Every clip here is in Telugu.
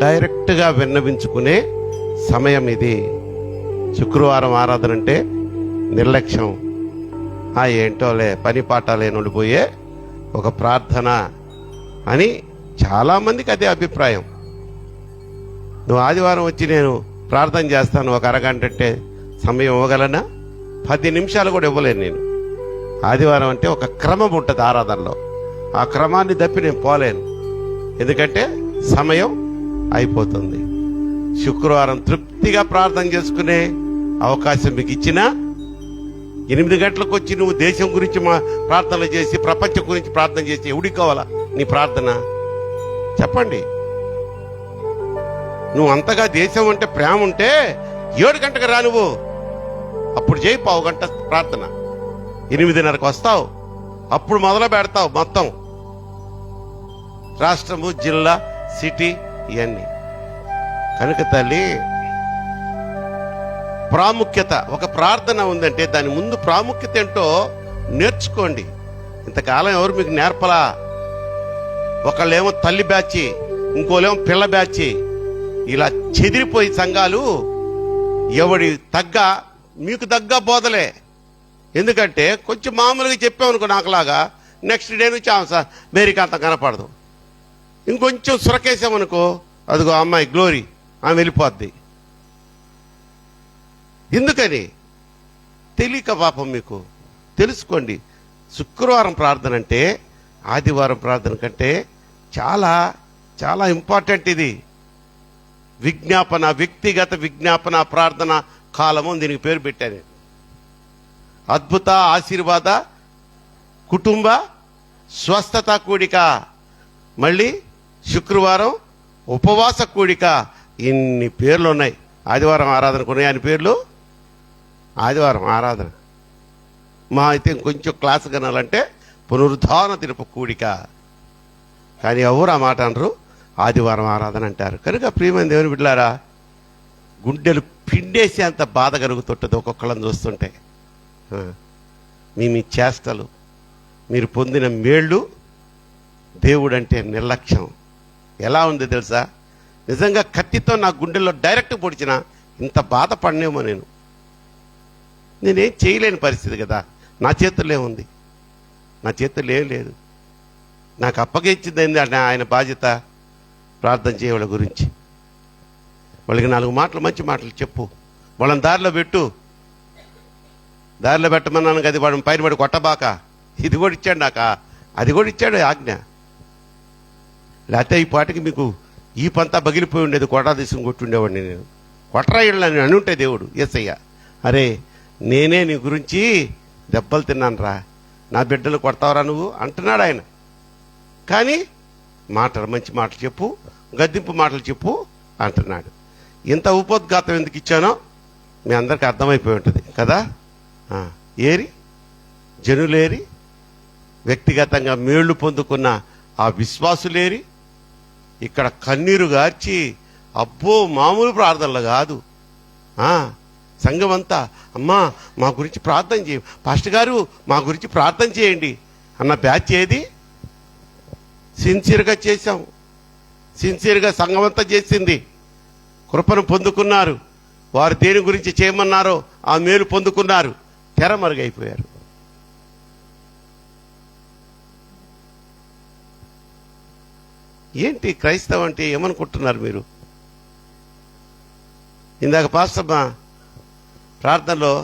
డైరెక్ట్గా విన్నవించుకునే సమయం ఇది. శుక్రవారం ఆరాధన అంటే నిర్లక్ష్యం, ఏంటోలే పని పాట లేనుండిపోయే ఒక ప్రార్థన అని చాలామందికి అదే అభిప్రాయం. నువ్వు ఆదివారం వచ్చి నేను ప్రార్థన చేస్తాను ఒక అరగంట అంటే సమయం ఇవ్వగలనా? 10 నిమిషాలు కూడా ఇవ్వలేను నేను. ఆదివారం అంటే ఒక క్రమం ఉంటుంది ఆరాధనలో, ఆ క్రమాన్ని తప్పి నేను పోలేను, ఎందుకంటే సమయం అయిపోతుంది. శుక్రవారం తృప్తిగా ప్రార్థన చేసుకునే అవకాశం మీకు ఇచ్చినా 8 గంటలకు వచ్చి నువ్వు దేశం గురించి ప్రార్థనలు చేసి ప్రపంచం గురించి ప్రార్థన చేసి ఎవడికి కావాలా నీ ప్రార్థన? చెప్పండి. నువ్వు అంతగా దేశం అంటే ప్రేమ ఉంటే 7 గంటకు రా, నువ్వు అప్పుడు చేయి 1/2 గంట ప్రార్థన. 8:30కు వస్తావు, అప్పుడు మొదలు పెడతావు మొత్తం రాష్ట్రము, జిల్లా, సిటీ ఇవన్నీ. కనుక తల్లి, ప్రాముఖ్యత, ఒక ప్రార్థన ఉందంటే దాని ముందు ప్రాముఖ్యత ఏంటో నేర్చుకోండి. ఇంతకాలం ఎవరు మీకు నేర్పలా? ఒకళ్ళేమో తల్లి బ్యాచి, ఇంకోలేమో పిల్ల బ్యాచి, ఇలా చెదిరిపోయి సంఘాలు ఎవడి మీకు తగ్గ బోధలే. ఎందుకంటే కొంచెం మామూలుగా చెప్పామనుకో నాకులాగా, నెక్స్ట్ డే నుంచి సార్ మేరీకి అంత కనపడదు. ఇంకొంచెం సురకేసామనుకో, అదిగో అమ్మాయి గ్లోరీ, ఆమె వెళ్ళిపోద్ది. ఎందుకని? తెలియక పాపం. మీకు తెలుసుకోండి, శుక్రవారం ప్రార్థన అంటే ఆదివారం ప్రార్థన కంటే చాలా చాలా ఇంపార్టెంట్ ఇది. విజ్ఞాపన, వ్యక్తిగత విజ్ఞాపన ప్రార్థన కాలము దీనికి పేరు పెట్టాను. అద్భుత ఆశీర్వాద కుటుంబ స్వస్థత కూడిక, మళ్ళీ శుక్రవారం ఉపవాస కూడిక, ఇన్ని పేర్లు ఉన్నాయి. ఆదివారం ఆరాధనకు ఉన్నాయి అని పేర్లు. ఆదివారం ఆరాధన మా అయితే ఇంకొంచెం క్లాస్ కనాలంటే పునరుద్ధాన దినపు కూడిక. కానీ ఎవరు ఆ మాట అనరు, ఆదివారం ఆరాధన అంటారు. కనుక ప్రియమైన దేవుని బిడ్డలారా, గుండెలు పిండేసి అంత బాధ కలుగుతుంటుంది ఒక్కొక్కళ్ళని చూస్తుంటే. మీ చేష్టలు, మీరు పొందిన మేళ్ళు, దేవుడంటే నిర్లక్ష్యం ఎలా ఉంది తెలుసా? నిజంగా కత్తితో నా గుండెల్లో డైరెక్ట్ పొడిచిన ఇంత బాధపడినేమో నేనేం చేయలేని పరిస్థితి కదా. నా చేతుల్లో ఉంది, నా చేతుల్లో ఏం లేదు. నాకు అప్పగించింది ఏంటంటే ఆయన బాధ్యత, ప్రార్థన చేయ వాళ్ళ గురించి. వాళ్ళకి 4 మాటలు, మంచి మాటలు చెప్పు, వాళ్ళని దారిలో పెట్టు. దారిలో పెట్టమన్నాను కదా, వాడు పైన పడి కొట్టబాక, ఇది కూడా ఇచ్చాడు నాకు, అది కూడా ఇచ్చాడు ఆజ్ఞ. లేకపోతే ఈ పాటికి మీకు ఈ పంతా బగిలిపోయి ఉండేది, కొట్టా తీసుకుని కొట్టుండేవాడిని నేను. కొట్టరాయిళ్ళని అని ఉంటే దేవుడు యేసయ్య, అరే నేనే నీ గురించి దెబ్బలు తిన్నాను రా, నా బిడ్డలు కొడతావరా నువ్వు అంటున్నాడు ఆయన. కానీ మంచి మాటలు చెప్పు, గద్దింపు మాటలు చెప్పు అంటున్నాడు. ఇంత ఉపోద్ఘాతం ఎందుకు ఇచ్చానో మీ అందరికీ అర్థమైపోయి ఉంటుంది కదా. జనులేరి, వ్యక్తిగతంగా మేళ్లు పొందుకున్న ఆ విశ్వాసులేరి, ఇక్కడ కన్నీరు గార్చి, అబ్బో మామూలు ప్రార్థనలు కాదు, సంఘం అంతా అమ్మా మా గురించి ప్రార్థన చేయ, పాస్టర్ గారు మా గురించి ప్రార్థన చేయండి అన్న బ్యాచ్ ఏది? సిన్సియర్గా చేశాం, సిన్సియర్గా సంఘం అంతా చేసింది. కృపను పొందుకున్నారు, వారు దేని గురించి చేయమన్నారో ఆ మేలు పొందుకున్నారు, తెరమరుగైపోయారు. ఏంటి క్రైస్తవం అంటే ఏమనుకుంటున్నారు మీరు? ఇందాక పాస్టమ్మ ప్రార్థనలో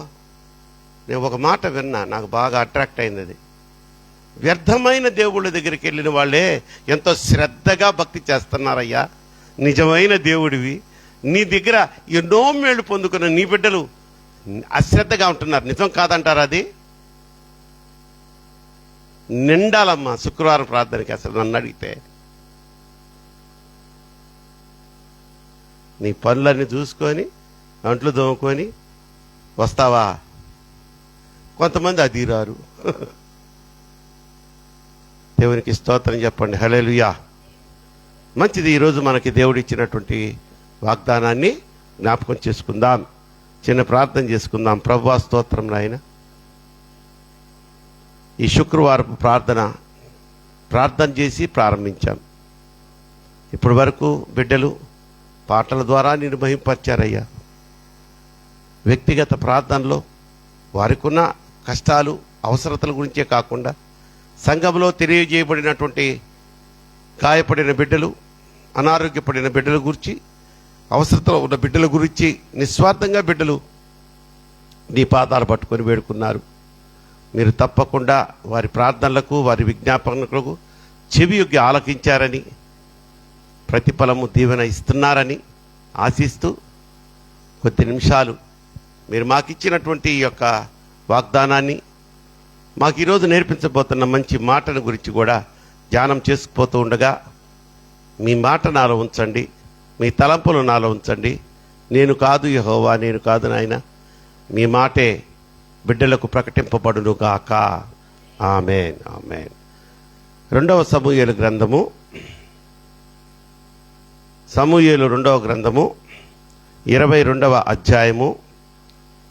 నేను ఒక మాట విన్నా, నాకు బాగా అట్రాక్ట్ అయింది. అది వ్యర్థమైన దేవుళ్ళ దగ్గరికి వెళ్ళిన వాళ్ళే ఎంతో శ్రద్ధగా భక్తి చేస్తున్నారయ్యా. నిజమైన దేవుడివి, నీ దగ్గర ఎన్నో మేళ్ళు పొందుకున్న నీ బిడ్డలు అశ్రద్ధగా ఉంటున్నారు. నిజం కాదంటారా? అది నిండాలమ్మా శుక్రవారం ప్రార్థనకి. అసలు నన్ను అడిగితే నీ పనులన్నీ చూసుకొని అంట్లు దోముకొని వస్తావా? కొంతమంది అది రారు. దేవునికి స్తోత్రం చెప్పండి, హల్లెలూయా. మంచిది. ఈరోజు మనకి దేవుడు ఇచ్చినటువంటి వాగ్దానాన్ని జ్ఞాపకం చేసుకుందాం, చిన్న ప్రార్థన చేసుకుందాం. ప్రభువా స్తోత్రం నాయన, ఈ శుక్రవారపు ప్రార్థన చేసి ప్రారంభించాం. ఇప్పటి వరకు బిడ్డలు పాటల ద్వారా నిన్ను మహింపరిచారయ్యా. వ్యక్తిగత ప్రార్థనలో వారికున్న కష్టాలు అవసరతల గురించే కాకుండా సంఘంలో తెలియజేయబడినటువంటి గాయపడిన బిడ్డలు, అనారోగ్యపడిన బిడ్డల గురించి, అవసరతలో ఉన్న బిడ్డల గురించి నిస్వార్థంగా బిడ్డలు నీ పాదాలు పట్టుకొని వేడుకున్నారు. మీరు తప్పకుండా వారి ప్రార్థనలకు, వారి విజ్ఞాపనలకు చెవియొగ్గి ఆలకించారని, ప్రతిఫలము దీవెన ఇస్తున్నారని ఆశిస్తూ కొద్ది నిమిషాలు మీరు మాకిచ్చినటువంటి ఈ యొక్క వాగ్దానాన్ని, మాకు ఈరోజు నేర్పించబోతున్న మంచి మాటను గురించి కూడా ధ్యానం చేసుకుపోతూ ఉండగా మీ మాట నాలో ఉంచండి, మీ తలంపులు నాలో ఉంచండి. నేను కాదు యెహోవా, నేను కాదు నాయన, మీ మాటే బిడ్డలకు ప్రకటింపబడును గాక. ఆమేన్, ఆమేన్. 2వ సమూయేలు గ్రంథము, సమూయేలు 2వ గ్రంథము 22వ అధ్యాయము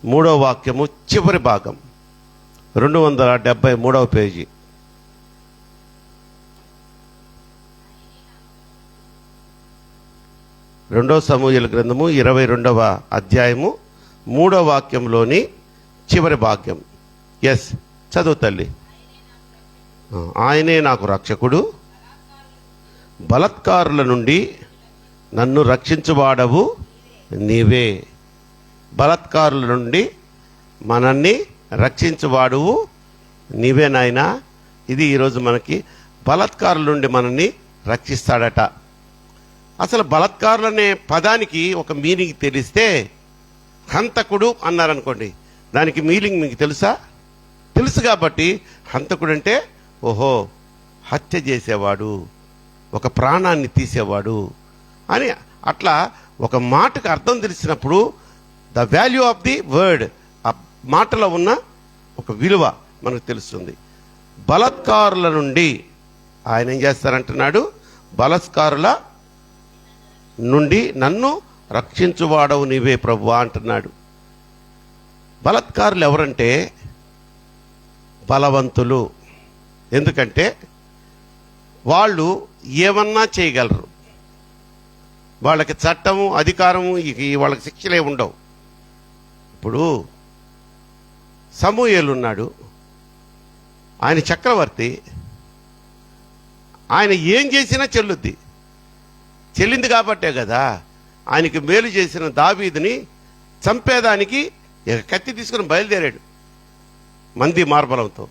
3వ వాక్యము, చివరి భాగం, 273వ పేజీ. రెండవ సమూయేలు గ్రంథము 22వ అధ్యాయము 3వ వాక్యంలోని చివరి భాగ్యం. ఎస్, చదువు తల్లి. ఆయనే నాకు రక్షకుడు, బలాత్కారుల నుండి నన్ను రక్షించువాడవు నీవే. బలాత్కారుల నుండి మనల్ని రక్షించువాడువు నీవే నాయనా. ఇది ఈరోజు మనకి బలాత్కారుల నుండి మనల్ని రక్షిస్తాడట. అసలు బలాత్కారులు అనే పదానికి ఒక మీనింగ్ తెలిస్తే, హంతకుడు అన్నారనుకోండి, దానికి మీనింగ్ మీకు తెలుసా? తెలుసు. కాబట్టి హంతకుడు అంటే ఓహో, హత్య చేసేవాడు, ఒక ప్రాణాన్ని తీసేవాడు అని, అట్లా ఒక మాటకు అర్థం తెలిసినప్పుడు the value of the word, ఆ మాటలో ఉన్న ఒక విలువ మనకు తెలుస్తుంది. బలాత్కారుల నుండి ఆయన ఏం చేస్తారంటున్నాడు? బలాత్కారుల నుండి నన్ను రక్షించువాడవు నీవే ప్రభువా అంటున్నాడు. బలాత్కారులు ఎవరంటే బలవంతులు. ఎందుకంటే వాళ్ళు ఏమన్నా చేయగలరు, వాళ్ళకి చట్టము, అధికారము, వాళ్ళకి శిక్షలే ఉండవు. ఇప్పుడు సమూయేలు ఉన్నాడు, ఆయన చక్రవర్తి, ఆయన ఏం చేసినా చెల్లుద్ది. చెల్లింది కాబట్టే కదా ఆయనకి మేలు చేసిన దావీదుని చంపేదానికి కత్తి తీసుకుని బయలుదేరాడు మంది మార్బలంతో.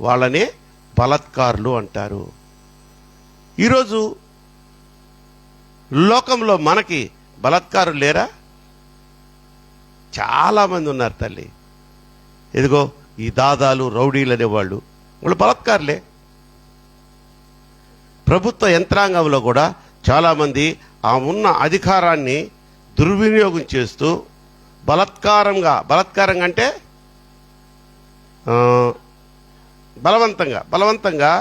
వాళ్ళనే బలాత్కారులు అంటారు. ఈరోజు లోకంలో మనకి బలాత్కారులు లేరా? చాలామంది ఉన్నారు తల్లి. ఎదిగో ఈ దాదాలు, రౌడీలు అనేవాళ్ళు, వాళ్ళు బలాత్కారులే. ప్రభుత్వ యంత్రాంగంలో కూడా చాలామంది ఆ ఉన్న అధికారాన్ని దుర్వినియోగం చేస్తూ బలాత్కారంగా అంటే బలవంతంగా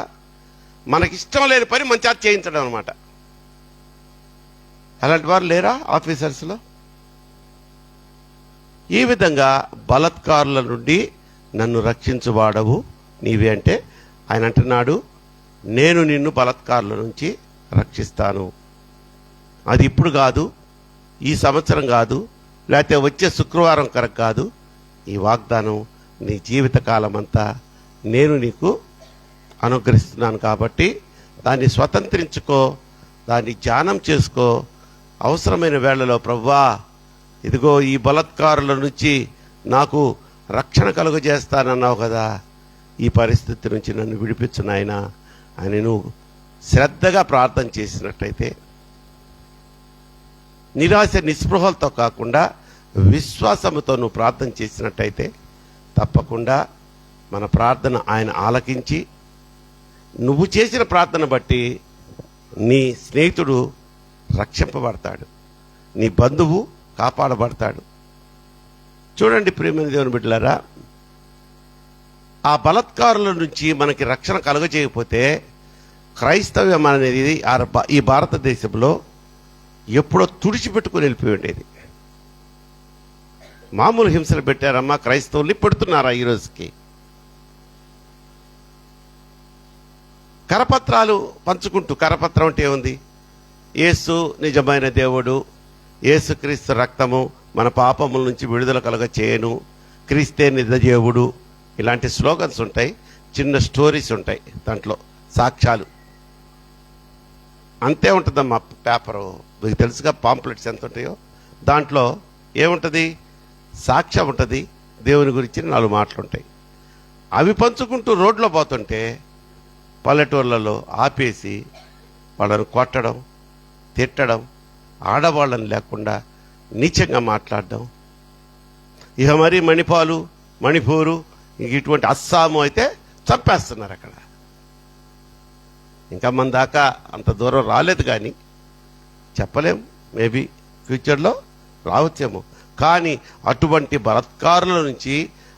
మనకిష్టం లేని పని మన చేత చేయించడం అనమాట. అలాంటి వారు లేరా ఆఫీసర్స్లో? ఈ విధంగా బలాత్కారుల నుండి నన్ను రక్షించువాడవు నీవే అంటే ఆయన అంటున్నాడు, నేను నిన్ను బలాత్కారుల నుంచి రక్షిస్తాను. అది ఇప్పుడు కాదు, ఈ సంవత్సరం కాదు, లేకపోతే వచ్చే శుక్రవారం కొరకు కాదు. ఈ వాగ్దానం నీ జీవితకాలం అంతా నేను నీకు అనుగ్రహిస్తున్నాను. కాబట్టి దాన్ని స్వతంత్రించుకో, దాన్ని ధ్యానం చేసుకో. అవసరమైన వేళలో ప్రభువా, ఇదిగో ఈ బలాత్కారుల నుంచి నాకు రక్షణ కలుగజేస్తానన్నావు కదా, ఈ పరిస్థితి నుంచి నన్ను విడిపించు నాయనా అని నువ్వు శ్రద్ధగా ప్రార్థన చేసినట్టయితే, నిరాశ నిస్పృహలతో కాకుండా విశ్వాసముతో నువ్వు ప్రార్థన చేసినట్టయితే, తప్పకుండా మన ప్రార్థన ఆయన ఆలకించి, నువ్వు చేసిన ప్రార్థన బట్టి నీ స్నేహితుడు రక్షింపబడతాడు, నీ బంధువు కాపాడబడతాడు. చూడండి ప్రియమైన దేవుని బిడ్డలారా, ఆ బలాత్కారుల నుంచి మనకి రక్షణ కలుగజేయకపోతే క్రైస్తవ్యం అనేది ఈ భారతదేశంలో ఎప్పుడో తుడిచిపెట్టుకుని వెళ్ళిపోయి ఉండేది. మామూలు హింసలు పెట్టారమ్మా, క్రైస్తవుల్ని పెడుతున్నారా ఈ రోజుకి? కరపత్రాలు పంచుకుంటూ, కరపత్రం అంటే ఏముంది? యేసు నిజమైన దేవుడు, యేసుక్రీస్తు రక్తము మన పాపముల నుంచి విడుదల కలుగ చేయను, క్రీస్తే నిజదేవుడు, ఇలాంటి స్లోగన్స్ ఉంటాయి, చిన్న స్టోరీస్ ఉంటాయి, దాంట్లో సాక్ష్యాలు అంతే ఉంటుందమ్మా. పేపరు మీకు తెలుసుగా, పాంప్లెట్స్ ఎంత ఉంటాయో దాంట్లో ఏముంటుంది, సాక్ష్యం ఉంటుంది, దేవుని గురించి 4 మాటలు ఉంటాయి. అవి పంచుకుంటూ రోడ్లో పోతుంటే పల్లెటూర్లలో ఆపేసి వాళ్ళని కొట్టడం, తిట్టడం, ఆడవాళ్ళని లేకుండా నీచంగా మాట్లాడడం. ఇక మరి మణిపూరు ఇటువంటి అస్సాము అయితే చంపేస్తున్నారు అక్కడ. ఇంకా మన దాకా అంత దూరం రాలేదు, కానీ చెప్పలేం, మేబీ ఫ్యూచర్లో రావచ్చేమో. కానీ అటువంటి బలత్కారుల నుంచి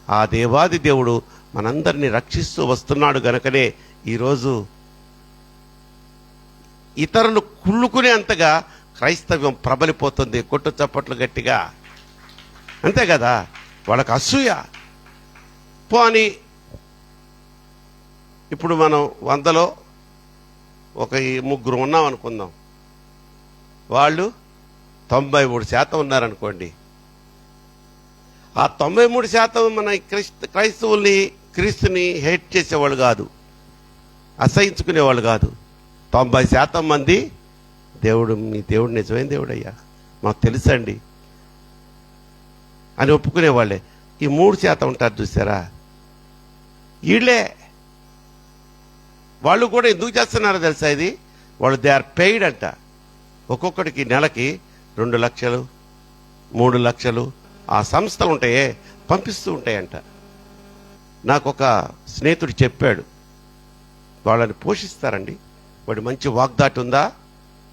ఆ దేవాది దేవుడు మనందరినీ రక్షిస్తూ వస్తున్నాడు గనుకనే ఈరోజు ఇతరులు కుళ్ళుకునే అంతగా క్రైస్తవ్యం ప్రబలిపోతుంది. కొట్టు చప్పట్లు గట్టిగా, అంతే కదా. వాళ్ళకి అసూయ. పోని ఇప్పుడు మనం 100లో ఒక 3 ఉన్నాం అనుకుందాం, వాళ్ళు 93% ఉన్నారనుకోండి. ఆ 93% మన క్రైస్తవుల్ని, క్రీస్తుని హేట్ చేసేవాళ్ళు కాదు, అసహించుకునేవాళ్ళు కాదు. 90% మంది దేవుడు, మీ దేవుడు నిజమైన దేవుడు అయ్యా, మాకు తెలుసండి అని ఒప్పుకునేవాళ్ళే. ఈ 3% ఉంటారు చూసారా, వీళ్ళే. వాళ్ళు కూడా ఎందుకు చేస్తున్నారో తెలుసా, ఇది వాళ్ళు దే ఆర్ పెయిడ్ అంట. ఒక్కొక్కడికి నెలకి 2 లక్షలు 3 లక్షలు ఆ సంస్థలు ఉంటాయే పంపిస్తూ ఉంటాయంట. నాకు ఒక స్నేహితుడు చెప్పాడు, వాళ్ళని పోషిస్తారండి, వాడు మంచి వాగ్దాటి ఉందా,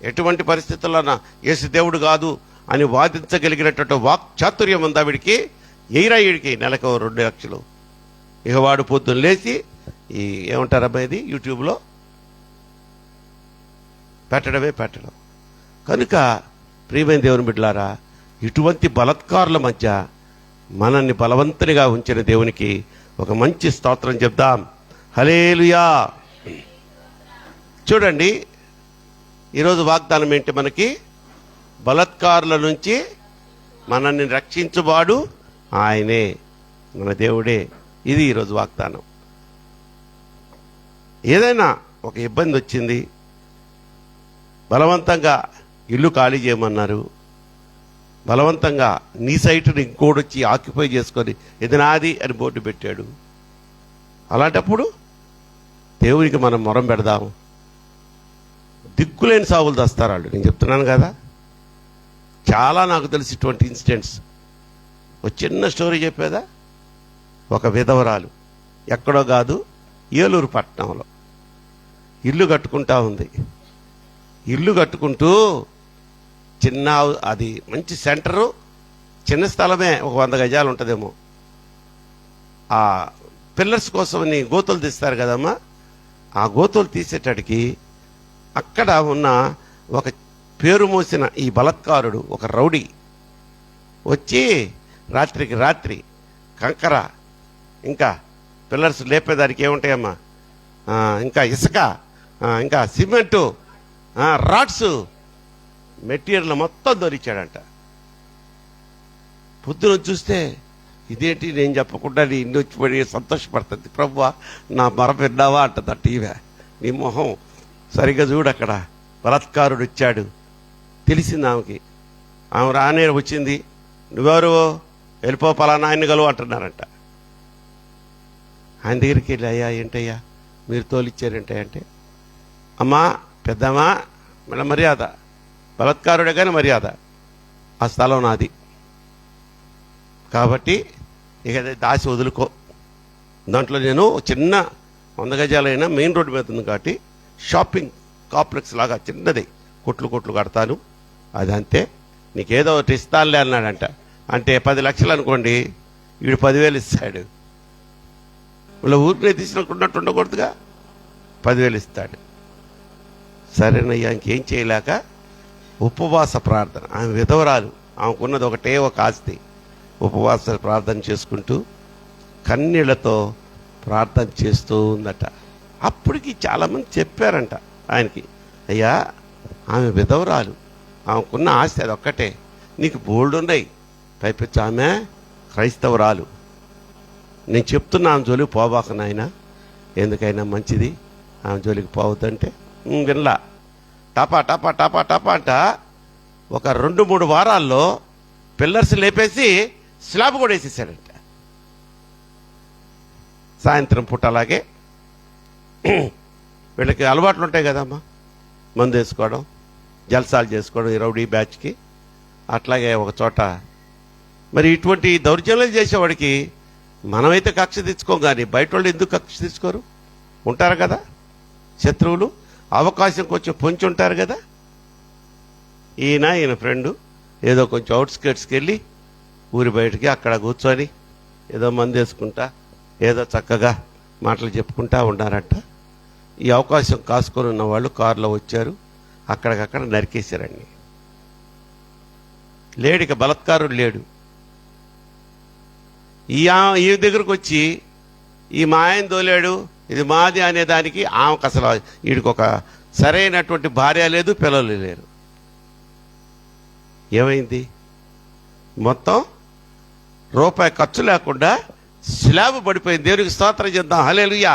ఎటువంటి పరిస్థితుల్లోనా యేసు దేవుడు కాదు అని వాదించగలిగినటువంటి వాక్ చాతుర్యం ఉందా వీడికి, వీడికి నెలకు 2 లక్షలు. ఇక వాడు పొద్దున్న లేచి ఈ ఏమంటారు అబ్బాయి, యూట్యూబ్లో పెట్టడం. కనుక ప్రియమైన దేవుని బిడ్డలారా, ఇటువంటి బలత్కారుల మధ్య మనల్ని బలవంతునిగా ఉంచిన దేవునికి ఒక మంచి స్తోత్రం చెప్దాం. హల్లెలూయా. చూడండి, ఈరోజు వాగ్దానం ఏంటి మనకి, బలత్కారుల నుంచి మనల్ని రక్షించువాడు ఆయనే, మన దేవుడే. ఇది ఈరోజు వాగ్దానం. ఏదైనా ఒక ఇబ్బంది వచ్చింది, బలవంతంగా ఇల్లు ఖాళీ చేయమన్నారు, బలవంతంగా నీ సైటుని ఇంకోడొచ్చి ఆక్యుపై చేసుకొని ఇది నాది అని బోర్డు పెట్టాడు. అలాంటప్పుడు దేవునికి మనం మొరం పెడదాం. దిక్కులేని సావులు తెస్తారు వాళ్ళు. నేను చెప్తున్నాను కదా, చాలా నాకు తెలిసి ఇటువంటి ఇన్సిడెంట్స్. ఒక చిన్న స్టోరీ చెప్పేదా, ఒక విధవరాలు ఎక్కడో కాదు, ఏలూరు పట్టణంలో ఇల్లు కట్టుకుంటా ఉంది. ఇల్లు కట్టుకుంటూ చిన్న, అది మంచి సెంటరు, చిన్న స్థలమే, ఒక 100 గజాలు ఉంటుందేమో. ఆ పిల్లర్స్ కోసం గోతులు తీస్తారు కదమ్మా, ఆ గోతులు తీసేటడికి అక్కడ ఉన్న ఒక పేరు మోసిన ఈ బలత్కారుడు, ఒక రౌడీ వచ్చి రాత్రికి రాత్రి కంకర, ఇంకా పిల్లర్స్ లేపేదానికి ఏముంటాయమ్మా, ఇంకా ఇసుక, ఇంకా సిమెంటు, రాడ్స్, మెటీరియల్ మొత్తం దొరికాడంట. పొద్దున చూస్తే ఇదేంటి, నేను చెప్పకుండా నీ ఇన్ని వచ్చి పడి సంతోషపడుతుంది. ప్రభువా నా మర విన్నావా అంటదట ఈవే. నీ మొహం సరిగ్గా చూడు, అక్కడ బలత్కారుడు వచ్చాడు. తెలిసింది ఆమెకి. ఆమె రానే వచ్చింది, నువ్వెవరు, వెళ్ళిపో పలానా ఆయన గలవు అంటున్నారంట. ఆయన దగ్గరికి వెళ్ళి, అయ్యా ఏంటయ్యా మీరు తోలిచ్చారేంటే అంటే, అమ్మా పెద్దమ్మా మళ్ళీ మర్యాద, బలత్కారుడే కానీ మర్యాద, ఆ స్థలం నాది కాబట్టి ఇక దాసి వదులుకో. దాంట్లో నేను చిన్న 100 గజాలైనా మెయిన్ రోడ్డు మీద ఉంది కాబట్టి షాపింగ్ కాంప్లెక్స్ లాగా చిన్నది, కొట్లు కడతాను, అది అంతే, నీకేదో ఒకటి ఇస్తానులే అన్నాడంట. అంటే 10 లక్షలు అనుకోండి, వీడు 10,000 ఇస్తాడు. ఇలా ఊరికే తీసుకున్నట్టు ఉండకూడదుగా, 10,000 ఇస్తాడు. సరేనయ్యా, ఇంకేం చేయలేక ఉపవాస ప్రార్థన. ఆమె విధవరాలు, ఆమెకున్నది ఒకటే ఒక ఆస్తి. ఉపవాస ప్రార్థన చేసుకుంటూ కన్నీళ్లతో ప్రార్థన చేస్తూ ఉందట. అప్పటికి చాలామంది చెప్పారంట ఆయనకి, అయ్యా ఆమె విధవరాలు, ఆమెకున్న ఆస్తి అది ఒక్కటే, నీకు బోల్డ్ ఉన్నాయి. పైపెచ్చి ఆమె క్రైస్తవురాలు. నేను చెప్తున్నా ఆమె జోలికి పోబాక నాయన, ఎందుకైనా మంచిది ఆమె జోలికి పోవద్దంటే వినలా. టపా టపా టపా టపా అంట ఒక 2-3 వారాల్లో పిల్లర్స్ లేపేసి స్లాబ్ కూడా వేసేసాడంట. సాయంత్రం పూట అలాగే వీళ్ళకి అలవాట్లు ఉంటాయి కదమ్మా, మందు వేసుకోవడం, జల్సాలు చేసుకోవడం ఈ రౌడీ బ్యాచ్కి. అట్లాగే ఒక చోట మరి ఇటువంటి దౌర్జన్యాలు చేసేవాడికి మనమైతే కక్ష తెచ్చుకోం, కానీ బయట వాళ్ళు ఎందుకు కక్ష తెచ్చుకోరు? ఉంటారు కదా శత్రువులు, అవకాశం కొంచెం పొంచి ఉంటారు కదా. ఈయన ఫ్రెండు ఏదో కొంచెం అవుట్స్కర్ట్స్కి వెళ్ళి ఊరి బయటికి అక్కడ కూర్చొని ఏదో మందు వేసుకుంటా ఏదో చక్కగా మాటలు చెప్పుకుంటా ఉన్నారంట. ఈ అవకాశం కాసుకొని ఉన్న వాళ్ళు కారులో వచ్చారు, అక్కడికక్కడ నరికేశారండి. లేడిక బలత్కారుడు లేడు. ఈ దగ్గరకు వచ్చి ఈ మా ఆయన తోలేడు, ఇది మాది అనేదానికి ఆమెకు అసలు వీడికి ఒక సరైనటువంటి భార్య లేదు, పిల్లలు లేరు. ఏమైంది? మొత్తం రూపాయి ఖర్చు లేకుండా స్లాబ్ పడిపోయింది. దేవునికి స్తోత్రం చేద్దాం, హల్లెలూయా.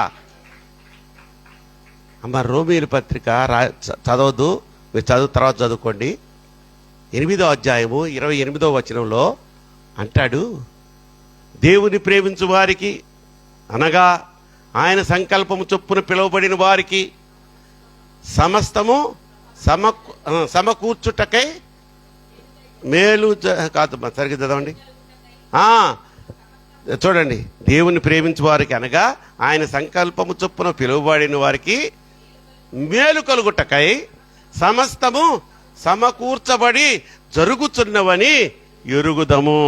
అమ్మ రోమీయుల పత్రిక చదవద్దు, మీరు తర్వాత చదువుకోండి. 8వ అధ్యాయము 28వ వచనంలో అంటాడు, దేవుని ప్రేమించు వారికి అనగా ఆయన సంకల్పము చొప్పున పిలువబడిన వారికి సమస్తము సమకూర్చుటకై మేలు కాదు, సరిగ్గా చదవండి. చూడండి, దేవుని ప్రేమించు వారికి అనగా ఆయన సంకల్పము చొప్పున పిలువబడిన వారికి మేలు కలుగుటకై సమస్తము సమకూర్చబడి జరుగుతున్నవని ఎరుగుదము.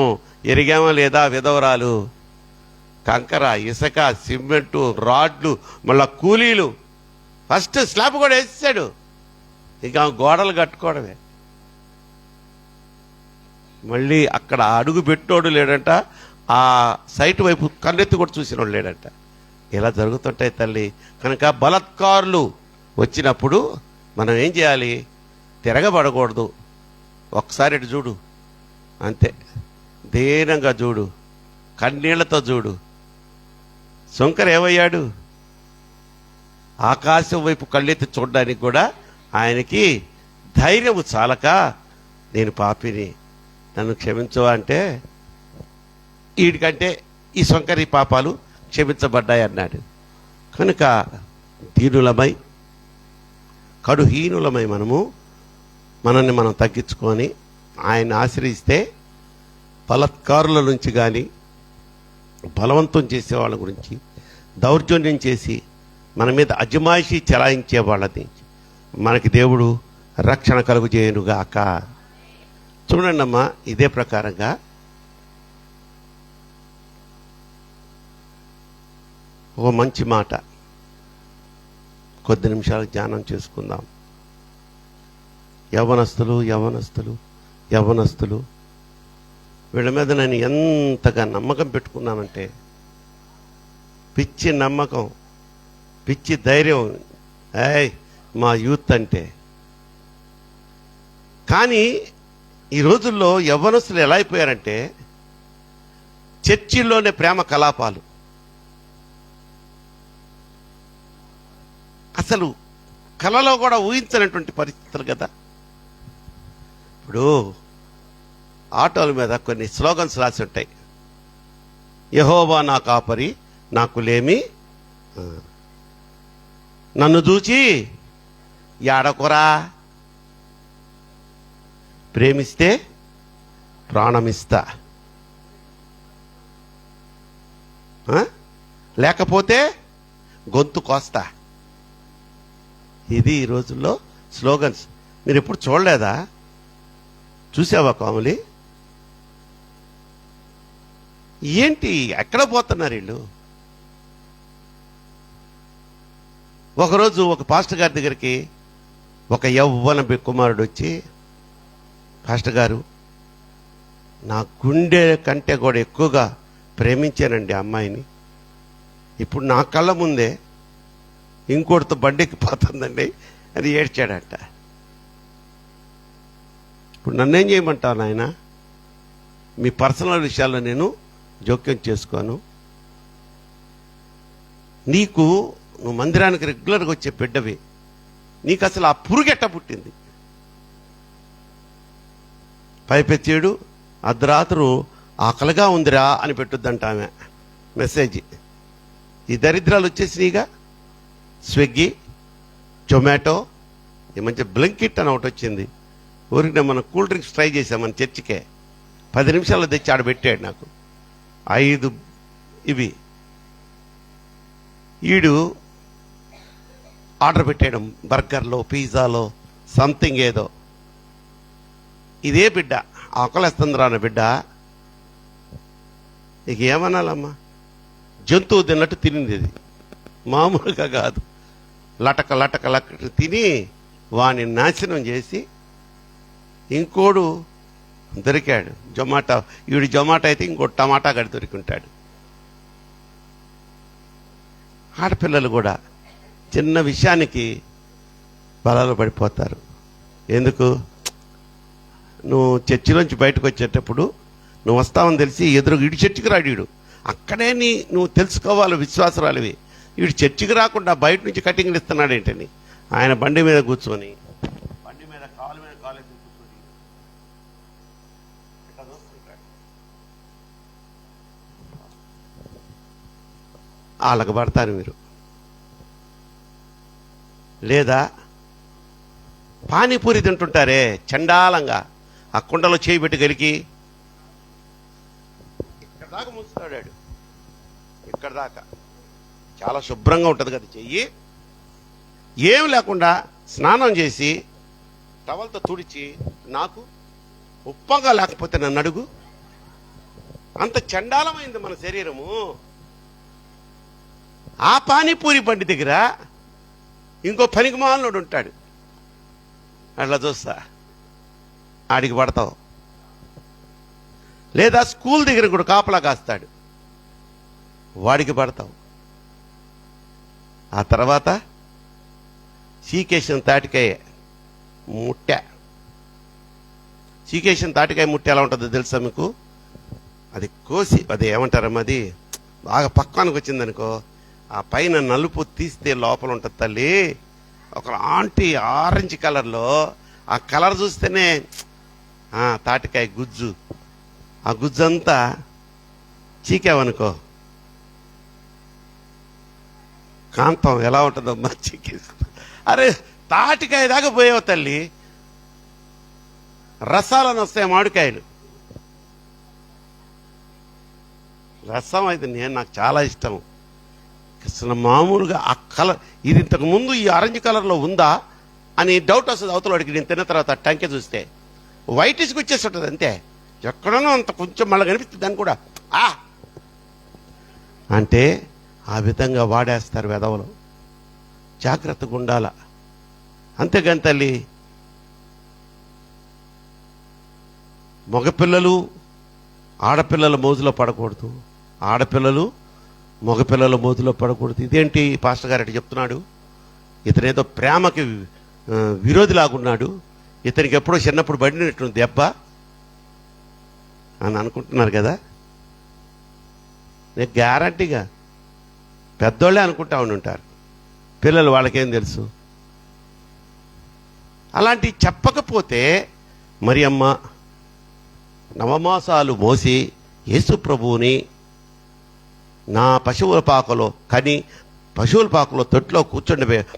ఎరిగామా లేదా? విధవరాలు కంకర, ఇసుక, సిమెంటు, రాడ్లు, మళ్ళా కూలీలు, ఫస్ట్ స్లాబ్ కూడా వేసాడు, ఇంకా గోడలు కట్టుకోవడమే. మళ్ళీ అక్కడ అడుగు పెట్టినోడు లేడంట, ఆ సైట్ వైపు కన్నెత్తి కూడా చూసినోడు లేడంట. ఇలా జరుగుతుంటాయి తల్లి. కనుక బలత్కారులు వచ్చినప్పుడు మనం ఏం చేయాలి? తిరగబడకూడదు. ఒకసారి ఇటు చూడు, అంతే, దీనంగా చూడు, కన్నీళ్లతో చూడు. శంకర్ ఏమయ్యాడు? ఆకాశం వైపు కళ్ళెత్తి చూడడానికి కూడా ఆయనకి ధైర్యము చాలక, నేను పాపిని, నన్ను క్షమించవా అంటే, వీడికంటే ఈ శంకరి పాపాలు క్షమించబడ్డాయి అన్నాడు. కనుక దీనులమై కడుహీనులమై మనల్ని మనం తగ్గించుకొని ఆయన ఆశ్రయిస్తే బలత్కారుల నుంచి కానీ బలవంతం చేసే వాళ్ళ గురించి, దౌర్జన్యం చేసి మన మీద అజమాయిషీ చెలాయించే వాళ్ళని మనకి దేవుడు రక్షణ కలుగు చేయనుగాక. చూడండి అమ్మా, ఇదే ప్రకారంగా ఒక మంచి మాట కొద్ది నిమిషాలు ధ్యానం చేసుకుందాం. యవనస్తులు వీళ్ళ మీద నేను ఎంతగా నమ్మకం పెట్టుకున్నానంటే, పిచ్చి నమ్మకం, పిచ్చి ధైర్యం, మా యూత్ అంటే. కానీ ఈ రోజుల్లో యవ్వనస్తులు ఎలా అయిపోయారంటే, చర్చిల్లోనే ప్రేమ కలాపాలు. అసలు కలలో కూడా ఊహించనటువంటి పరిస్థితులు కదా. ఇప్పుడు ఆటోల మీద కొన్ని స్లోగన్స్ రాసి ఉంటాయి. యెహోవా నా కాపరి, నాకు లేమి, నన్ను చూచి యాడకురా, ప్రేమిస్తే ప్రాణమిస్తా, లేకపోతే గొంతు కోస్తా. ఇది ఈ రోజుల్లో స్లోగన్స్. మీరు ఎప్పుడు చూడలేదా? చూసావా కాములి? ఏంటి, ఎక్కడ పోతున్నారు వీళ్ళు? ఒకరోజు ఒక పాస్టర్ గారి దగ్గరికి ఒక యవ్వన కుమారుడు వచ్చి, పాస్టర్ గారు, నా గుండె కంటే కూడా ఎక్కువగా ప్రేమించానండి అమ్మాయిని, ఇప్పుడు నా కళ్ళ ముందే ఇంకోటితో బండికి పోతుందండి అని ఏడ్చాడట. ఇప్పుడు నన్నేం చేయమంటావు నాయన? మీ పర్సనల్ విషయాల్లో నేను జోక్యం చేసుకోను. నువ్వు మందిరానికి రెగ్యులర్గా వచ్చే బిడ్డవి, నీకు అసలు ఆ పురుగెట్ట పుట్టింది? పైపెచ్చేడు అర్ధరాత్రు ఆకలిగా ఉందిరా అని పెట్టుద్దంట ఆమె మెసేజ్. ఈ దరిద్రాలు వచ్చేసినాయిగా. స్విగ్గీ, జొమాటో, ఈ మంచి బ్లింకిట్ అని ఒకటి వచ్చింది. ఊరికి మనం కూల్ డ్రింక్స్ ట్రై చేశాం మన చర్చికే. 10 నిమిషాల్లో తెచ్చి ఆడ పెట్టాడు నాకు 5 ఇవి. ఈడు ఆర్డర్ పెట్టాడు బర్గర్లో, పిజ్జాలో, సంథింగ్ ఏదో. ఇదే బిడ్డ ఆకలేస్తుంది రాన బిడ్డ. ఇక ఏమనాలమ్మా, జంతువు తిన్నట్టు తినింది. ఇది మామూలుగా కాదు. లటక లటక లటక తిని వాని నాశనం చేసి ఇంకోడు దొరికాడు. జొమాటో, ఈడు జొమాటో అయితే ఇంకోటి టమాటా గడి దొరికింటాడు. ఆడపిల్లలు కూడా చిన్న విషయానికి బలాలు పడిపోతారు. ఎందుకు? నువ్వు చర్చిలోంచి బయటకు వచ్చేటప్పుడు నువ్వు వస్తావని తెలిసి ఎదురు ఇటు చర్చికి రాడు. అక్కడే నువ్వు తెలుసుకోవాలి విశ్వాసరాలివి. వీడు చర్చికి రాకుండా బయట నుంచి కటింగ్లు ఇస్తున్నాడు ఏంటని ఆయన బండి మీద కూర్చొని, బండి మీద కాలు కూర్చొని ఇట్లా చూస్తుంటాడు. వాళ్ళకు పడతారు మీరు. లేదా పానీపూరి తింటుంటారే చండాలంగా, ఆ కుండలో చేయి పెట్టి గలికి ఇక్కడ దాకా మూస్తాడాడు. ఇక్కడ దాకా చాలా శుభ్రంగా ఉంటుంది కదా చెయ్యి. ఏం లేకుండా స్నానం చేసి టవల్తో తుడిచి, నాకు ఉప్పగా లేకపోతే నన్ను అడుగు. అంత చండాలమైంది మన శరీరము. ఆ పానీపూరి బండి దగ్గర ఇంకో పనికిమాలినోడు ఉంటాడు. అట్లా చూస్తా ఆడికి పడతావు. లేదా స్కూల్ దగ్గర కూడా కాపలా కాస్తాడు, వాడికి పడతావు. ఆ తర్వాత సీకేషన్ తాటికాయ ముట్టె. సీకేషన్ తాటికాయ ముట్టె ఎలా ఉంటుందో తెలుసా మీకు? అది కోసి, అది ఏమంటారమ్మా, అది బాగా పక్వానికి వచ్చిందనుకో, ఆ పైన నలుపు తీస్తే లోపల ఉంటుంది తల్లి. ఒక ఆంటీ ఆరెంజ్ కలర్లో, ఆ కలర్ చూస్తేనే తాటికాయ గుజ్జు. ఆ గుజ్జు అంతా చీకావనుకో, కాంతం ఎలా ఉంటుందమ్మా చీకేస్తా. అరే తాటికాయ దాకా పోయావు తల్లి. రసాలను వస్తాయి మామిడికాయలు. రసం అయితే నాకు చాలా ఇష్టం. అసలు మామూలుగా ఆ కలర్, ఇది ఇంతకు ముందు ఈ ఆరెంజ్ కలర్లో ఉందా అని డౌట్ వస్తుంది అవతలవాడికి. నేను తిన్న తర్వాత టంకె చూస్తే వైటిష్కి వచ్చేస్తుంటుంది అంతే. ఎక్కడనో అంత కొంచెం మళ్ళీ కనిపిస్తుంది దాన్ని కూడా. అంటే ఆ విధంగా వాడేస్తారు వెధవలు. జాగ్రత్తగా ఉండాల. అంతేగాని తల్లి, మగపిల్లలు ఆడపిల్లల మోజులో పడకూడదు, ఆడపిల్లలు మగపిల్లల మోజులో పడకూడదు. ఇదేంటి పాస్టర్ గారు అటు చెప్తున్నాడు? ఇతనేదో ప్రేమకి విరోధిలాగున్నాడు, ఇతనికి ఎప్పుడో చిన్నప్పుడు పడినట్టు దెబ్బ అని అనుకుంటున్నారు కదా. నేను గ్యారంటీగా పెద్దోళ్ళే అనుకుంటా ఉంటారు, పిల్లలు వాళ్ళకేం తెలుసు. అలాంటివి చెప్పకపోతే మరి అమ్మ నవమాసాలు మోసి యేసు ప్రభువుని నా పశువుల పాకలో కని, పశువుల పాకలో తొట్టులో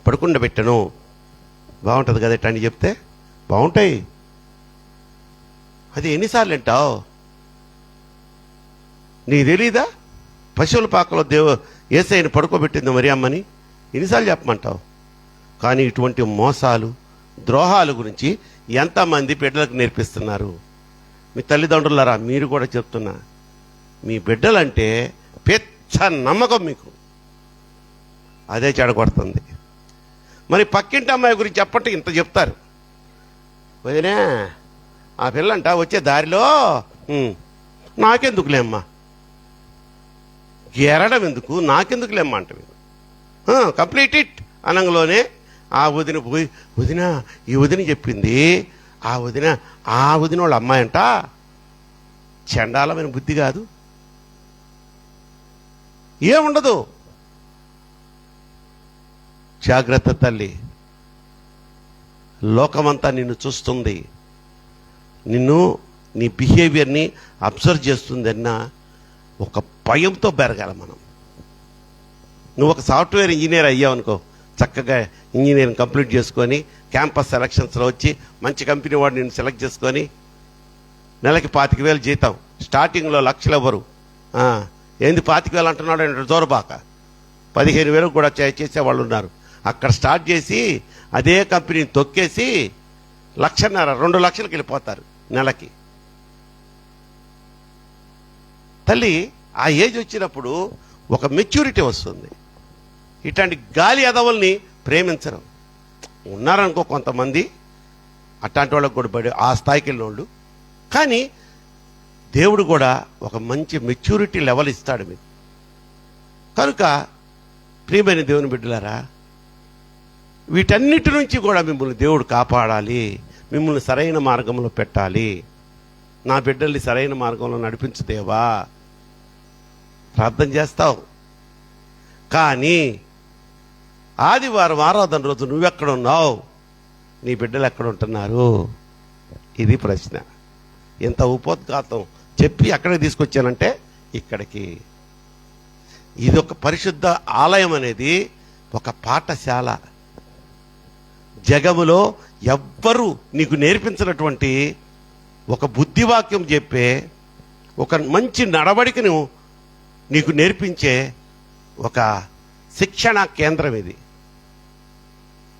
పడుకుండబెట్టను. బాగుంటుంది కదా ఇట్లా అని చెప్తే బాగుంటాయి. అది ఎన్నిసార్లు వింటావు? నీకు తెలీదా పశువుల పాకలో యేసయ్యని పడుకోబెట్టింది మరి అమ్మని? ఎన్నిసార్లు చెప్పమంటావు? కానీ ఇటువంటి మోసాలు, ద్రోహాల గురించి ఎంతమంది బిడ్డలకు నేర్పిస్తున్నారు. మీ తల్లిదండ్రులారా, మీరు కూడా చెప్తున్నా, మీ బిడ్డలంటే పెద్ద నమ్మకం మీకు, అదే చెడగొడుతుంది. మరి పక్కింటి అమ్మాయి గురించి చెప్పంటే ఇంత చెప్తారు. వదినే ఆ పిల్లంట వచ్చే దారిలో నాకెందుకులేమ్మా, గెరడం ఎందుకు, నాకెందుకులేమ్మా అంటే కంప్లీట్ ఇట్ అనంగలోనే ఆ వదిన పోయి, వదిన ఈ వదిన చెప్పింది, ఆ వదిన వాళ్ళ అమ్మాయి అంట, చండాలమైన బుద్ధి కాదు, ఏముండదు. జాగ్రత్త తల్లి, లోకమంతా నిన్ను చూస్తుంది, నిన్ను నీ బిహేవియర్ని అబ్జర్వ్ చేస్తుందన్న ఒక భయంతో పెరగాల మనం. నువ్వు ఒక సాఫ్ట్వేర్ ఇంజనీర్ అయ్యావనుకో, చక్కగా ఇంజనీరింగ్ కంప్లీట్ చేసుకొని క్యాంపస్ సెలక్షన్స్లో వచ్చి మంచి కంపెనీ వాడు నేను సెలెక్ట్ చేసుకొని నెలకి 25,000 జీతం, స్టార్టింగ్లో లక్షలు ఎవరు ఏంది 25,000 అంటున్నాడు అంటే జోరబాక 15,000 కూడా చేసేవాళ్ళు ఉన్నారు. అక్కడ స్టార్ట్ చేసి అదే కంపెనీని తొక్కేసి 1,50,000 2 లక్షలకు వెళ్ళిపోతారు నెలకి. తల్లి, ఆ ఏజ్ వచ్చినప్పుడు ఒక మెచ్యూరిటీ వస్తుంది. ఇట్లాంటి గాలి అదవుల్ని ప్రేమించరు. ఉన్నారనుకో కొంతమంది, అట్లాంటి వాళ్ళకు కూడా పడి ఆ స్థాయికి వెళ్ళిన వాళ్ళు. కానీ దేవుడు కూడా ఒక మంచి మెచ్యూరిటీ లెవెల్ ఇస్తాడు మీకు. కనుక ప్రియమైన దేవుని బిడ్డలారా, వీటన్నిటి నుంచి కూడా మిమ్మల్ని దేవుడు కాపాడాలి, మిమ్మల్ని సరైన మార్గంలో పెట్టాలి. నా బిడ్డల్ని సరైన మార్గంలో నడిపించుదేవా, ప్రార్థన చేస్తావు. కానీ ఆదివారం ఆరాధన రోజు నువ్వెక్కడున్నావు, నీ బిడ్డలు ఎక్కడ ఉంటున్నారు? ఇది ప్రశ్న. ఎంత ఉపోద్ఘాతం చెప్పి అక్కడికి తీసుకొచ్చానంటే ఇక్కడికి. ఇది ఒక పరిశుద్ధ ఆలయం అనేది ఒక పాఠశాల. జగములో ఎవ్వరూ నీకు నేర్పించినటువంటి ఒక బుద్ధివాక్యం చెప్పే, ఒక మంచి నడవడికను నీకు నేర్పించే ఒక శిక్షణ కేంద్రం ఇది.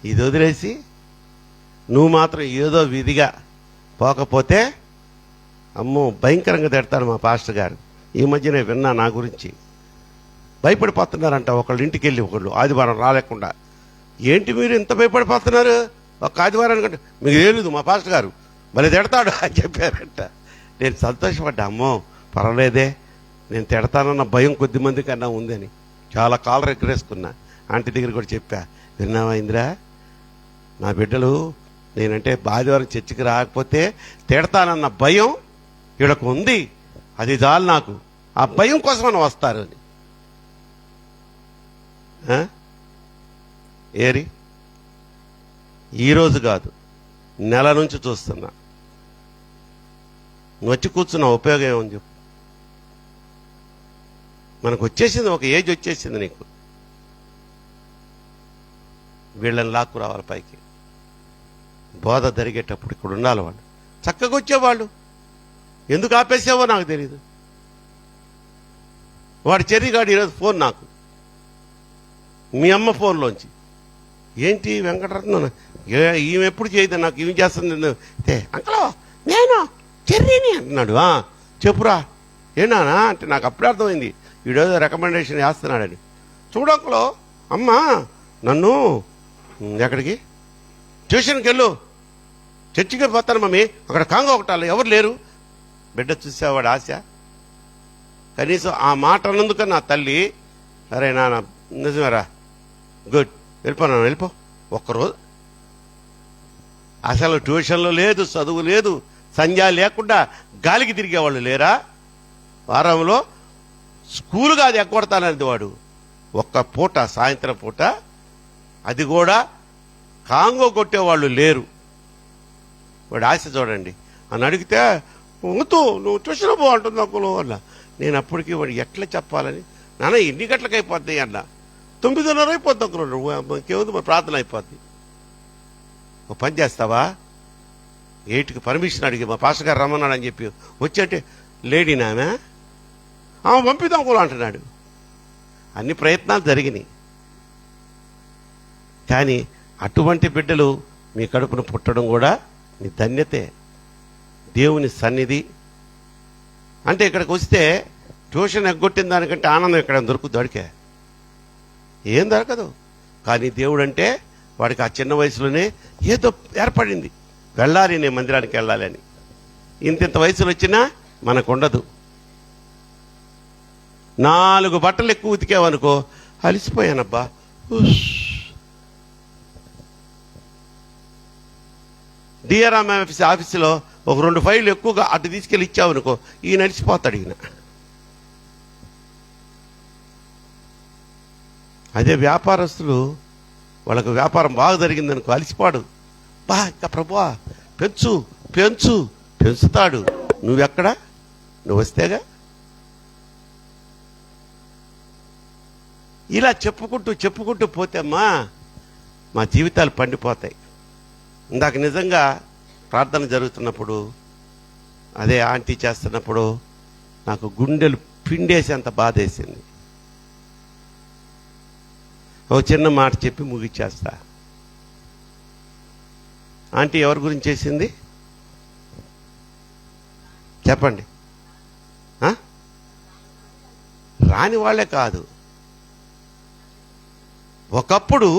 ఇది వదిలేసి నువ్వు మాత్రం ఏదో విధిగా పోకపోతే అమ్మో భయంకరంగా తిడతాడు మా పాస్టర్ గారు. ఈ మధ్యనే విన్నా నా గురించి. భయపడిపోతున్నారంట ఒకళ్ళు ఇంటికి వెళ్ళి ఒకళ్ళు ఆదివారం రాలేకుండా. ఏంటి మీరు ఇంత భయపడిపోతున్నారు ఒక ఆదివారానికి అంటే? మీకు తెలియదు మా పాస్టర్ గారు భలే తిడతాడు అని చెప్పారంట. నేను సంతోషపడ్డా, అమ్మో పర్వాలేదే, నేను తిడతానన్న భయం కొద్ది మంది కన్నా ఉందని చాలా కాలర్ ఎక్కరేసుకున్నా. ఆంటీ దగ్గర కూడా చెప్పా, విన్నావా ఇందిరా, నా బిడ్డలు నేనంటే ఆదివారం చర్చికి రాకపోతే తిడతానన్న భయం వీళ్ళకు ఉంది, అది చాలు నాకు, ఆ భయం కోసమని వస్తారు అని. ఏరి ఈరోజు కాదు, నెల నుంచి చూస్తున్నా. నువ్వు వచ్చి కూర్చున్న ఉపయోగం ఏమని చెప్పు. మనకు వచ్చేసింది, ఒక ఏజ్ వచ్చేసింది నీకు. వీళ్ళని లాక్కు రావాలి పైకి. బోధ జరిగేటప్పుడు ఇక్కడ ఉండాలి వాళ్ళు, చక్కగా వచ్చేవాళ్ళు. ఎందుకు ఆపేసావో నాకు తెలియదు. వాడు చెర్రిగాడు ఈరోజు ఫోన్ నాకు, మీ అమ్మ ఫోన్లోంచి, ఏంటి వెంకటరత్నం ఈమె ఎప్పుడు చేయదు నాకు, ఈమె చేస్తుంది అంకలో నేను చెర్రీని అంటున్నాడు. చెప్పురా ఏనానా అంటే నాకు అప్పుడే అర్థమైంది వీడేదో రికమెండేషన్ చేస్తున్నాడని. చూడంకలో అమ్మ నన్ను ఎక్కడికి ట్యూషన్కి వెళ్ళు, చర్చికి పోతాను మమ్మీ, అక్కడ కాంగో ఒకటాలు ఎవరు లేరు. బిడ్డ చూసేవాడు ఆశ. కనీసం ఆ మాట అన్నందుకు నా తల్లి, అరే నాన్న నిజమేరా, గుడ్ వెళ్ళిపోనా, వెళ్ళిపో. ఒక్కరోజు అసలు ట్యూషన్లో లేదు, చదువు లేదు, సంధ్య లేకుండా గాలికి తిరిగేవాళ్ళు లేరా? వారంలో స్కూలు కాదు ఎగ్గొడతానది వాడు. ఒక్క పూట సాయంత్రం పూట, అది కూడా కాంగో కొట్టేవాళ్ళు లేరు. వాడు ఆశ చూడండి. అని అడిగితే వద్దు నువ్వు ట్యూషన్ పో అంటుంది అక్కలు అన్న. నేను అప్పటికి వాడు ఎట్లా చెప్పాలని, నాన్న ఎన్ని గంటలకు అయిపోద్ది అన్న. 9:30 అయిపోద్ది అక్కలు, ఇంకేముంది మరి ప్రార్థన అయిపోద్ది. ఒక పని చేస్తావా, 8కి పర్మిషన్ అడిగి మా పాస్టర్ గారు రమ్మన్నాడు అని చెప్పి వచ్చేటే లేడీనామే పంపిద్దాం కూడా అంటున్నాడు. అన్ని ప్రయత్నాలు జరిగినాయి. కానీ అటువంటి బిడ్డలు మీ కడుపును పుట్టడం కూడా మీ ధన్యతే, దేవుని సన్నిధి. అంటే ఇక్కడికి వస్తే ట్యూషన్ ఎగ్గొట్టిన దానికంటే ఆనందం ఇక్కడ దొరుకుతుంది. వాడికే ఏం దొరకదు. కానీ దేవుడు అంటే వాడికి ఆ చిన్న వయసులోనే ఏదో ఏర్పడింది, వెళ్ళాలి, నేను మందిరానికి వెళ్ళాలి అని. ఇంత వయసులో వచ్చినా మనకు ఉండదు. 4 బట్టలు ఎక్కువ ఉతికావనుకో, అలిసిపోయానబ్బా. డిఆర్ఎం ఆఫీసులో ఒక 2 ఫైళ్ళు ఎక్కువగా అటు తీసుకెళ్ళి ఇచ్చావనుకో, ఈయన నడిచిపోతాడు. ఈయన అదే వ్యాపారస్తులు, వాళ్ళకు వ్యాపారం బాగా జరిగిందనుకో అలిసిపాడు. ఇంకా ప్రభువా పెంచు పెంచు పెంచుతాడు. నువ్వెక్కడా? నువ్వు వస్తేగా. ఇలా చెప్పుకుంటూ చెప్పుకుంటూ పోతేమ్మా మా జీవితాలు పండిపోతాయి. ఇందాక నిజంగా ప్రార్థన జరుగుతున్నప్పుడు, అదే ఆంటీ చేస్తున్నప్పుడు నాకు గుండెలు పిండేసేంత బాధ వేసింది. ఓ చిన్న మాట చెప్పి ముగిచ్చేస్తా. ఆంటీ ఎవరి గురించి చేసింది చెప్పండి? రాని వాళ్ళే కాదు, ఒకప్పుడు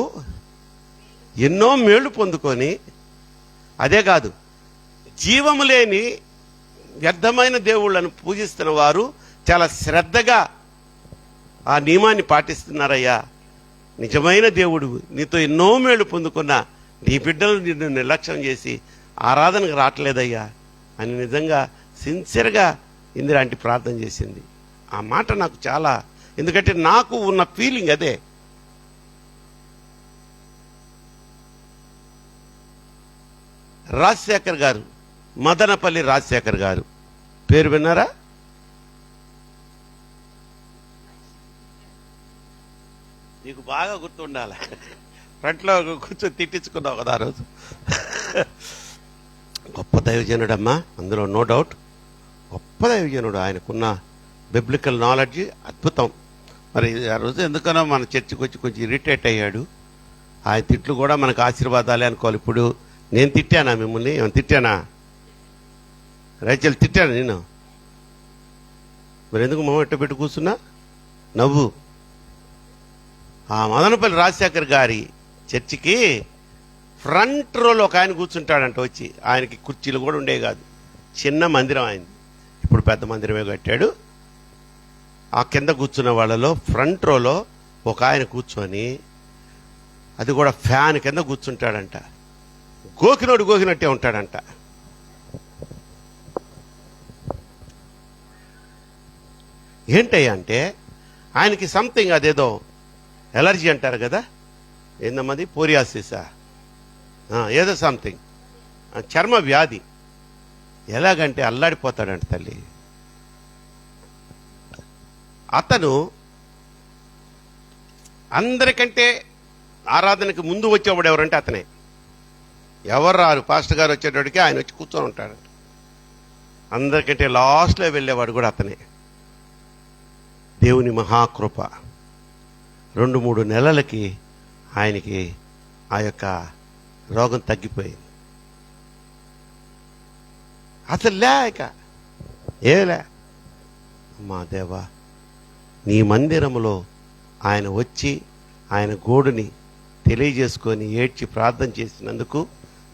ఎన్నో మేళ్లు పొందుకొని, అదే కాదు జీవము లేని వ్యర్థమైన దేవుళ్ళను పూజిస్తున్న వారు చాలా శ్రద్ధగా ఆ నియమాన్ని పాటిస్తున్నారయ్యా. నిజమైన దేవుడు నీతో ఎన్నో మేళ్లు పొందుకున్న నీ బిడ్డలు నిన్ను నిర్లక్ష్యం చేసి ఆరాధనకు రావట్లేదయ్యా అని నిజంగా సిన్సియర్గా ఇందిరాంటి ప్రార్థన చేసింది. ఆ మాట నాకు చాలా, ఎందుకంటే నాకు ఉన్న ఫీలింగ్ అదే. రాజశేఖర్ గారు, మదనపల్లి రాజశేఖర్ గారు పేరు విన్నారా? నీకు బాగా గుర్తుండాలి, ఫ్రంట్లో కూర్చొని తిట్టించుకున్నావు కదా ఆ రోజు. గొప్ప దైవజనుడమ్మా, అందులో నో డౌట్. గొప్ప దైవజనుడు, ఆయనకున్న బిబ్లికల్ నాలెడ్జ్ అద్భుతం. మరి ఆ రోజు ఎందుకనో మన చర్చికి వచ్చి కొంచెం ఇరిటేట్ అయ్యాడు. ఆయన తిట్లు కూడా మనకు ఆశీర్వాదాలే అనుకోవాలి. ఇప్పుడు నేను తిట్టానా మిమ్మల్ని? ఏమైనా తిట్టానా? రైచల్ తిట్టాను నేను? మరి ఎందుకు మొహం ఎట్ట పెట్టి కూర్చున్నా? నవ్వు. ఆ మదనపల్లి రాజశేఖర్ గారి చర్చికి ఫ్రంట్ రోలో ఒక ఆయన కూర్చుంటాడంట. వచ్చి ఆయనకి కుర్చీలు కూడా ఉండే కాదు, చిన్న మందిరం ఆయనది. ఇప్పుడు పెద్ద మందిరమే కట్టాడు. ఆ కింద కూర్చున్న వాళ్ళలో ఫ్రంట్ రోలో ఒక ఆయన కూర్చొని, అది కూడా ఫ్యాన్ కింద కూర్చుంటాడంట. గోకినట్టే ఉంటాడంట. ఏంటయ్యా అంటే ఆయనకి సంథింగ్, అదేదో ఎలర్జీ అంటారు కదా, ఏందమ్మది, పోరియాసిసా, ఏదో సంథింగ్, చర్మ వ్యాధి. ఎలాగంటే అల్లాడిపోతాడంట తల్లి. అతను అందరికంటే ఆరాధనకి ముందు వచ్చేవాడు ఎవరంటే అతనే. ఎవరు రారు, పాస్టర్ గారు వచ్చేటోడికి ఆయన వచ్చి కూర్చొని ఉంటాడంట. అందరికంటే లాస్ట్లో వెళ్ళేవాడు కూడా అతనే. దేవుని మహాకృప. 2-3 నెలలకి ఆయనకి ఆ యొక్క రోగం తగ్గిపోయింది. అసలు లేక ఏలే. అమ్మా దేవా, నీ మందిరములో ఆయన వచ్చి ఆయన గోడుని తెలియజేసుకొని ఏడ్చి ప్రార్థన చేసినందుకు,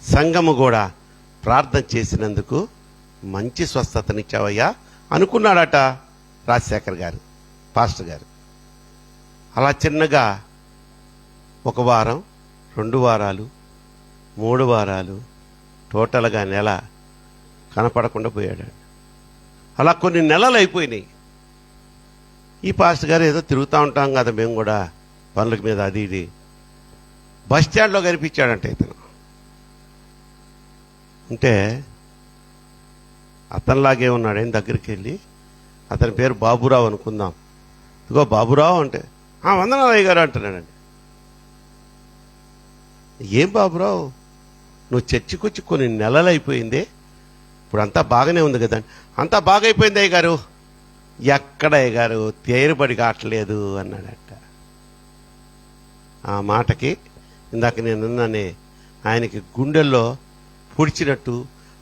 సంఘము కూడా ప్రార్థన చేసినందుకు మంచి స్వస్థతనిచ్చావయ్యా అనుకున్నాడట రాజశేఖర్ గారు, పాస్టర్ గారు. అలా చిన్నగా 1 వారం, 2 వారాలు, 3 వారాలు, టోటల్గా నెల కనపడకుండా పోయాడు. అలా కొన్ని నెలలు అయిపోయినాయి. ఈ పాస్టర్ గారు ఏదో తిరుగుతూ ఉంటాం కదా మేము కూడా పనుల మీద, అది ఇది. బస్ స్టాండ్లో కనిపించాడంట ఇతను. అంటే అతనిలాగే ఉన్నాడు. దగ్గరికి వెళ్ళి, అతని పేరు బాబురావు అనుకుందాం. ఇదిగో బాబురావు అంటే, వందనాలయ్య గారు అంటున్నాడండి. ఏం బాబురావు, నువ్వు చర్చికి వచ్చి కొన్ని నెలలు అయిపోయిందే, ఇప్పుడు అంతా బాగానే ఉంది కదండి. అంతా బాగా అయిపోయింది అయ్య గారు. ఎక్కడ అయ్య గారు, తేరుబడి కావట్లేదు అన్నాడట. ఆ మాటకి ఇందాక నేనున్నానే, ఆయనకి గుండెల్లో పొడిచినట్టు,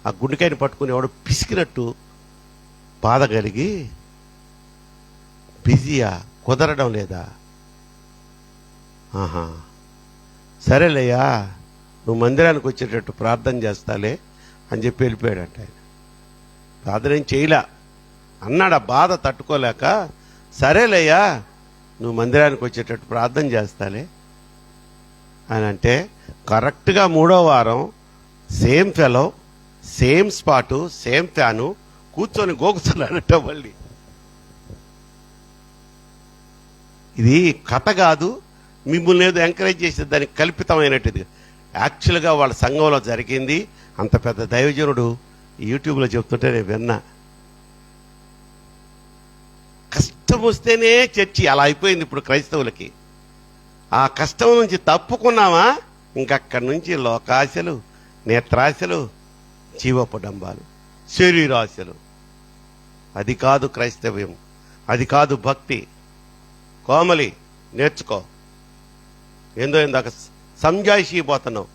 ఆ గుండెకాయని పట్టుకుని ఎవడో పిసికినట్టు బాధ కలిగి, బిజీయా, కుదరడం లేదా? సరేలేయ్యా, నువ్వు మందిరానికి వచ్చేటట్టు ప్రార్థన చేస్తాలే అని చెప్పి వెళ్ళిపోయాడంట ఆయన. ప్రార్థన ఏం చేయలే అన్నాడు. ఆ బాధ తట్టుకోలేక, సరేలేయ్యా నువ్వు మందిరానికి వచ్చేటట్టు ప్రార్థన చేస్తాలే అని అంటే, కరెక్ట్గా 3వ వారం same fellow same spot, same fan, కూర్చొని గోకుతున్నాడట మళ్ళీ. ఇది కథ కాదు, మిమ్మల్ని ఏదో ఎంకరేజ్ చేసే దానికి కల్పితమైనట్టుది. యాక్చువల్గా వాళ్ళ సంఘంలో జరిగింది. అంత పెద్ద దైవజనుడు యూట్యూబ్లో చెప్తుంటే నేను విన్నా. కష్టం వస్తేనే చర్చి అలా అయిపోయింది ఇప్పుడు క్రైస్తవులకి. ఆ కష్టం నుంచి తప్పుకున్నామా ఇంకక్కడి నుంచి లోకాశలు, నేత్రాశలు, జీవపడంబాలు, శరీరాశలు. అది కాదు క్రైస్తవ్యం, అది కాదు భక్తి. కోమలి నేర్చుకో. ఏందో ఇందాక సంజాయిషీ పోతున్నావు.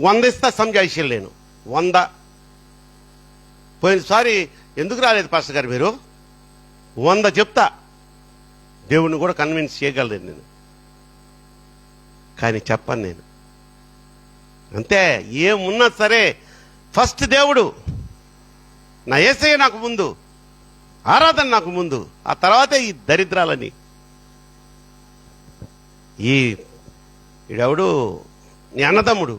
100 ఇస్తా సంజాయిషీలు నేను 100. పోయినసారి ఎందుకు రాలేదు పాస్టర్ గారు మీరు? 100 చెప్తా. దేవుణ్ణి కూడా కన్విన్స్ చేయగలను నేను, కానీ చెప్పను నేను. అంతే, ఏమున్నా సరే ఫస్ట్ దేవుడు, నా యేసయ్య నాకు ముందు, ఆరాధన నాకు ముందు, ఆ తర్వాతే ఈ దరిద్రాలని. ఈడెవడు నీ అన్నదమ్ముడు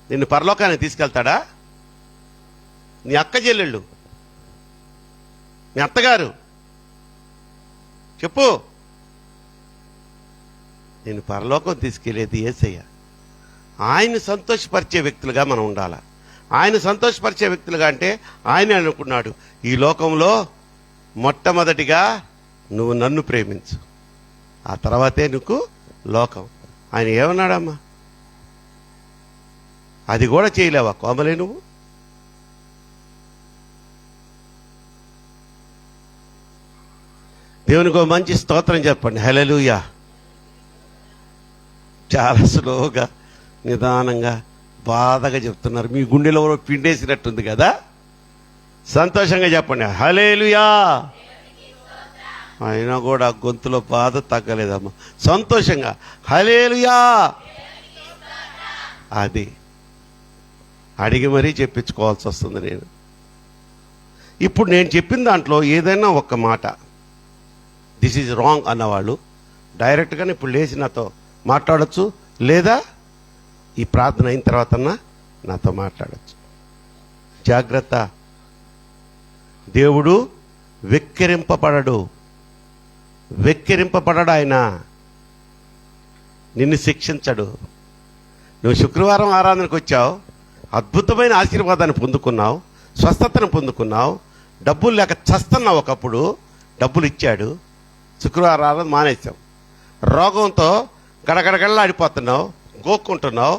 నిన్ను పరలోకానికి తీసుకెళ్తాడా? నీ అక్క చెల్లెళ్ళు, నీ అత్తగారు చెప్పు. నేను పరలోకం తీసుకెళ్లేది యేసయ్య. ఆయన సంతోషపరిచే వ్యక్తులుగా మనం ఉండాలి. ఆయన సంతోషపరిచే వ్యక్తులుగా అంటే ఆయన అనుకున్నాడు, ఈ లోకంలో మొట్టమొదటిగా నువ్వు నన్ను ప్రేమించు, ఆ తర్వాతే నీకు లోకం. ఆయన ఏమన్నాడమ్మా? అది కూడా చేయలేవా కోమలే నువ్వు? దేవునికి మంచి స్తోత్రం చెప్పండి. హల్లెలూయా. చాలా స్లోగా, నిదానంగా, బాధగా చెప్తున్నారు. మీ గుండెలో పిండేసినట్టుంది కదా. సంతోషంగా చెప్పండి హల్లెలూయా. అయినా కూడా గొంతులో బాధ తగ్గలేదమ్మా. సంతోషంగా హల్లెలూయా. అది అడిగి మరీ చెప్పించుకోవాల్సి వస్తుంది నేను. ఇప్పుడు నేను చెప్పిన దాంట్లో ఏదైనా ఒక్క మాట దిస్ ఈజ్ రాంగ్ అన్నవాళ్ళు డైరెక్ట్గానే ఇప్పుడు లేచి నాతో మాట్లాడచ్చు, లేదా ఈ ప్రార్థన అయిన తర్వాత నాతో మాట్లాడచ్చు. జాగ్రత్త. దేవుడు వెక్కిరింపబడడు. ఆయన నిన్ను శిక్షించడు. నువ్వు శుక్రవారం ఆరాధనకు వచ్చావు, అద్భుతమైన ఆశీర్వాదాన్ని పొందుకున్నావు, స్వస్థతను పొందుకున్నావు, డబ్బులు లేక చస్తున్నావు. ఒకప్పుడు డబ్బులు ఇచ్చాడు, శుక్రవారం ఆరాధన మానేశావు. రోగంతో గడగడగడలాడిపోతున్నావు, గోక్కుంటున్నావు,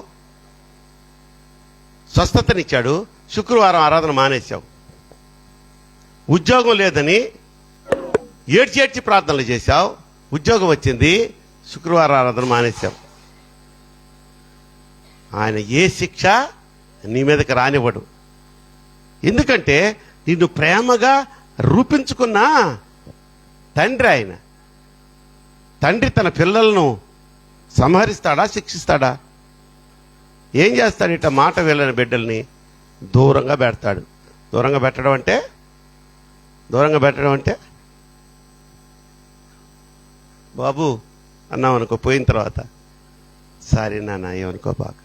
స్వస్థతనిచ్చాడు, శుక్రవారం ఆరాధన మానేశావు. ఉద్యోగం లేదని ఏడ్చి ప్రార్థనలు చేశావు, ఉద్యోగం వచ్చింది, శుక్రవారం ఆరాధన మానేశావు. ఆయన ఏ శిక్ష నీ మీదకి రానివ్వడు. ఎందుకంటే నిన్ను ప్రేమగా రూపించుకున్న తండ్రి ఆయన. తండ్రి తన పిల్లలను సంహరిస్తాడా, శిక్షిస్తాడా? ఏం చేస్తాడు? ఇట్లా మాట వెళ్ళని బిడ్డల్ని దూరంగా పెడతాడు. దూరంగా పెట్టడం అంటే బాబు అన్నాం అనుకో, పోయిన తర్వాత సారీ నాన్న ఏమనుకో, బాగా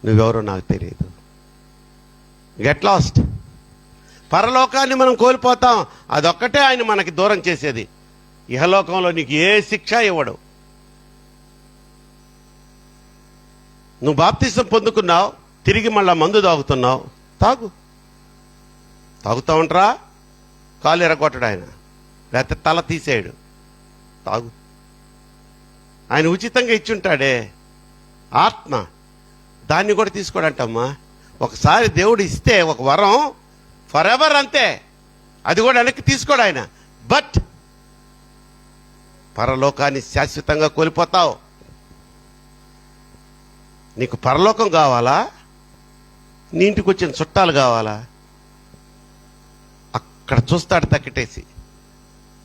నువ్వెవరో నాకు తెలియదు. Get lost. పరలోకాన్ని మనం కోల్పోతాం. అదొక్కటే ఆయన మనకి దూరం చేసేది. ఇహలోకంలో నీకు ఏ శిక్ష ఇవ్వడు. నువ్వు బాప్తిసం పొందుకున్నావు, తిరిగి మళ్ళా మందు తాగుతున్నావు, తాగుతా ఉంటారా? కాలు ఎరగొట్టడు ఆయన, లేకపోతే తల తీసేయడు. తాగు. ఆయన ఉచితంగా ఇచ్చుంటాడే ఆత్మ, దాన్ని కూడా తీసుకోడంటమ్మా. ఒకసారి దేవుడు ఇస్తే ఒక వరం ఫర్ ఎవర్, అంతే. అది కూడా వెనక్కి తీసుకోడు ఆయన. బట్ పరలోకాన్ని శాశ్వతంగా కోల్పోతావు. నీకు పరలోకం కావాలా? నీ ఇంటికి వచ్చిన చుట్టాలు కావాలా? అక్కడ చూస్తాడు తక్కిటేసి.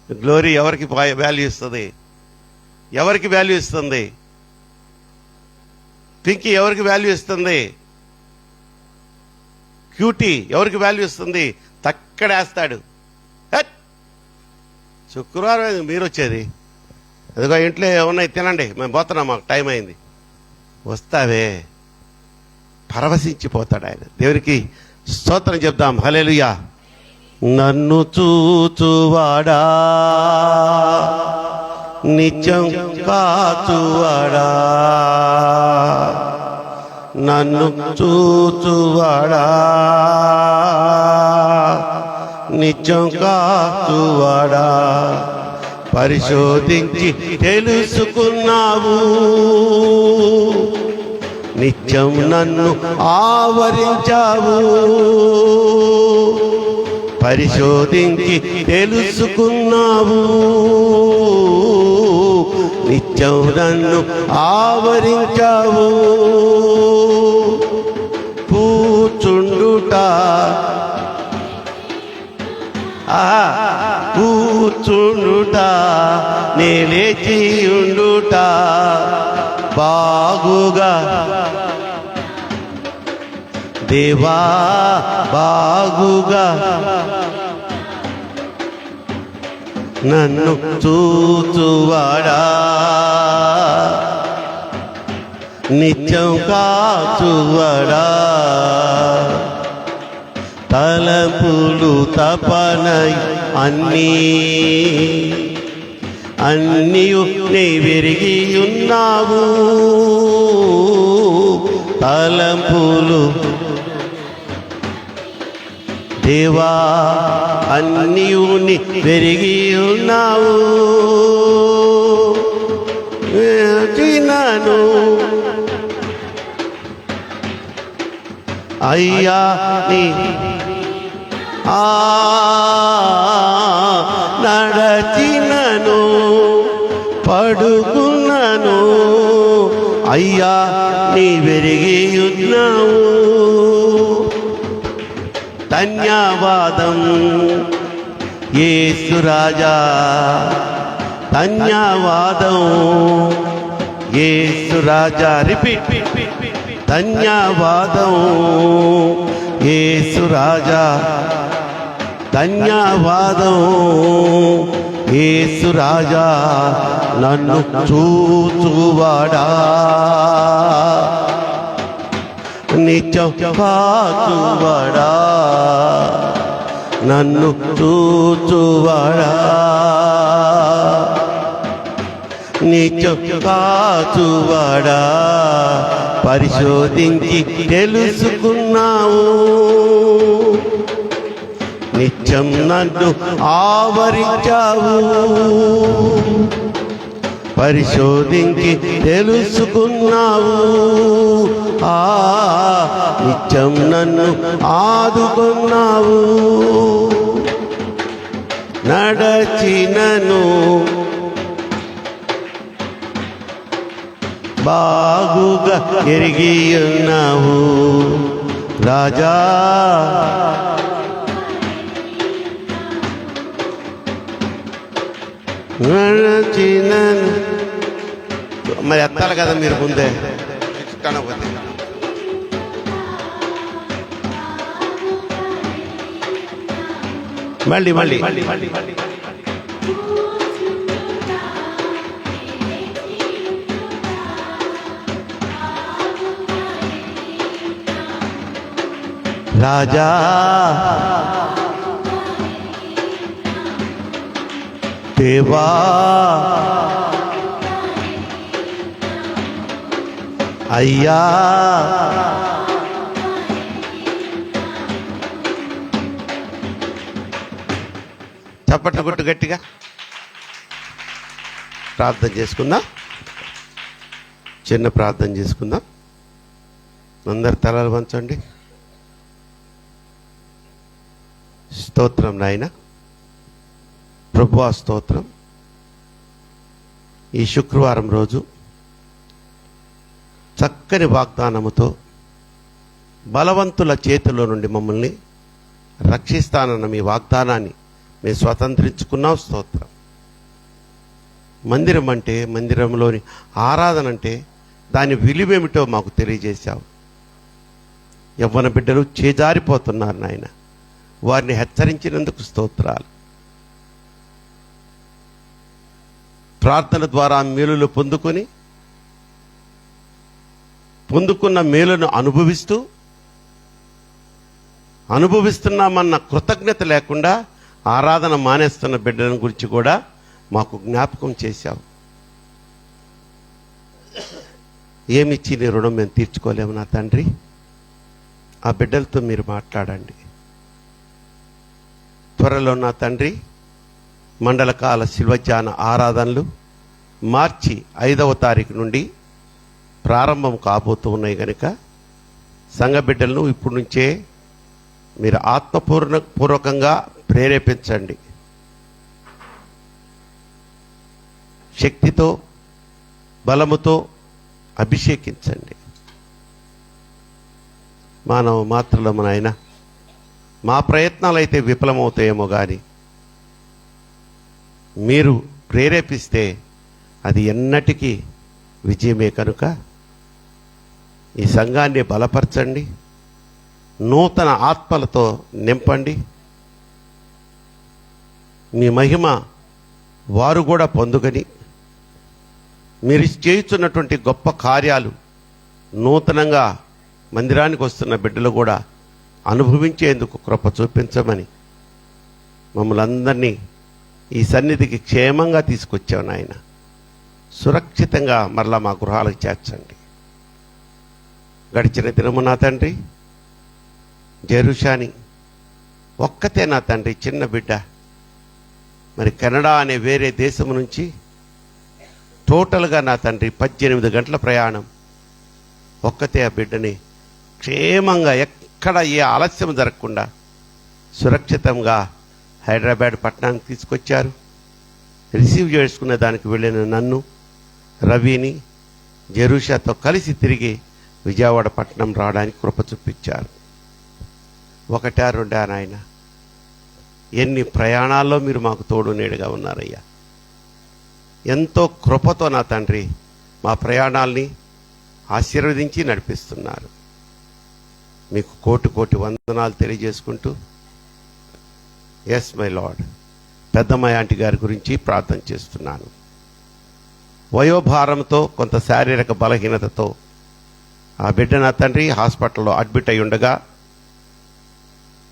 గ్లోరీ ఎవరికి వాల్యూ ఇస్తుంది? ఎవరికి వాల్యూ ఇస్తుంది? పింకీ ఎవరికి వాల్యూ ఇస్తుంది? క్యూటీ ఎవరికి వాల్యూ ఇస్తుంది? తక్కడేస్తాడు. శుక్రవారం మీరు వచ్చేది, అదిగో ఇంట్లో ఉన్నాయి తినండి, మేము పోతున్నాం, మాకు టైం అయింది. వస్తావే, పరవశించిపోతాడు ఆయన. దేవునికి స్తోత్రం చెప్దాం. హల్లెలూయా. నన్ను చూచువాడా, నిత్యం కాచువాడా, నన్ను చూచువాడా, నిత్యం కాచువాడా, పరిశోధించి తెలుసుకున్నావు, నిత్యం నన్ను ఆవరించావు, పరిశోధించి తెలుసుకున్నావు, నిత్యం నన్ను ఆవరించావు. కూర్చుండుట కూర్చుండుట నే లేచి ఉండుట బాగుగా దేవా బాగుగా నన్ను చూచువాడా, నిత్యం కాచువాడా, తలపులు తపనై అన్నీయు నీ విరిగి ఉన్నావు, తలంపులు దేవా అన్నీయు నీ విరిగి ఉన్నావు, చిన్నాను అయ్యా నీ నడచినను పడుకున్నాను, అయ్యా నీ వెరిగి ఉన్నావు, ధన్యవాదం యేసు రాజా, ధన్యవాదం యేసు రాజా. రిపీట్. ధన్యవాదం యేసు రాజా, ధన్యవాదం యేసు రాజా, నన్ను చూచువాడా, నిత్యం కాచువాడా, నన్ను చూచువాడా, నిత్యం కాచువాడా, పరిశోధించి తెలుసుకున్నావు, నిత్యం నన్ను ఆవరించావు, పరిశోధించి తెలుసుకున్నావు, నిత్యం నన్ను ఆదుకున్నావు, నడచినను బాగుగా ఎరిగి ఉన్నావు రాజా, మరి ఎత్తాలి కదా మీరు ముందే కనకపోతే. మళ్ళీ మళ్ళీ రాజా దేవా అయ్యా చప్పట్లు కొట్టు గట్టిగా. ప్రార్థన చేసుకుందాం, చిన్న ప్రార్థన చేసుకుందాం. అందరు తలలు వంచండి. స్తోత్రం నాయన ప్రభువా, స్తోత్రం. ఈ శుక్రవారం రోజు చక్కని వాగ్దానముతో బలవంతుల చేతిలో నుండి మమ్మల్ని రక్షిస్తానన్న మీ వాగ్దానాన్ని మేము స్వతంత్రించుకున్నాం. స్తోత్రం. మందిరం అంటే, మందిరంలోని ఆరాధన అంటే దాని విలువేమిటో మాకు తెలియజేశావు. యవ్వన బిడ్డలు చేజారిపోతున్నారు నాయన, వారిని హెచ్చరించినందుకు స్తోత్రాలు. ప్రార్థన ద్వారా మేలులు పొందుకున్న మేలును అనుభవిస్తూ అనుభవిస్తున్నామన్న కృతజ్ఞత లేకుండా ఆరాధన మానేస్తున్న బిడ్డల గురించి కూడా మాకు జ్ఞాపకం చేశావు. ఏమిచ్చి నీ రుణం మేము తీర్చుకోలేము నా తండ్రి. ఆ బిడ్డలతో మీరు మాట్లాడండి. త్వరలో నా తండ్రి మండలకాల శిల్వజ్ఞాన ఆరాధనలు మార్చి 5వ తారీఖు నుండి ప్రారంభం కాబోతూ ఉన్నాయి కనుక సంఘ బిడ్డలను ఇప్పటి నుంచే మీరు ఆత్మపూర్వకంగా ప్రేరేపించండి. శక్తితో బలముతో అభిషేకించండి. మానవ మాత్రలో నాయన మా ప్రయత్నాలు అయితే విఫలమవుతాయేమో కానీ మీరు ప్రేరేపిస్తే అది ఎన్నటికీ విజయమే కనుక ఈ సంఘాన్ని బలపరచండి, నూతన ఆత్మలతో నింపండి. మీ మహిమ వారు కూడా పొందుకొని మీరు చేయుచున్నటువంటి గొప్ప కార్యాలు నూతనంగా మందిరానికి వస్తున్న బిడ్డలు కూడా అనుభవించేందుకు కృప చూపించమని మమ్మల్ని అందరినీ ఈ సన్నిధికి క్షేమంగా తీసుకొచ్చావు నాయన. సురక్షితంగా మరలా మా గృహాలకు చేర్చండి. గడిచిన దినము నా తండ్రి జెరూషాని ఒక్కతే నా తండ్రి, చిన్న బిడ్డ, మరి కెనడా అనే వేరే దేశం నుంచి టోటల్గా నా తండ్రి 18 గంటల ప్రయాణం, ఒక్కతే ఆ బిడ్డని క్షేమంగా ఎక్కడ ఏ ఆలస్యం జరగకుండా సురక్షితంగా హైదరాబాద్ పట్టణానికి తీసుకొచ్చారు. రిసీవ్ చేసుకునే దానికి వెళ్ళిన నన్ను, రవిని, జెరూషాతో కలిసి తిరిగి విజయవాడ పట్టణం రావడానికి కృప చూపించారు. 1, 2 నాయన, ఎన్ని ప్రయాణాల్లో మీరు మాకు తోడు నీడగా ఉన్నారయ్యా. ఎంతో కృపతో నా తండ్రి మా ప్రయాణాల్ని ఆశీర్వదించి నడిపిస్తున్నారు. మీకు కోటి కోటి వందనాలు తెలియజేసుకుంటూ, ఎస్ మై లార్డ్, పెద్దమ్మాయి ఆంటీ గారి గురించి ప్రార్థన చేస్తున్నాను. వయోభారంతో కొంత శారీరక బలహీనతతో ఆ బిడ్డ నా తండ్రి హాస్పిటల్లో అడ్మిట్ అయి ఉండగా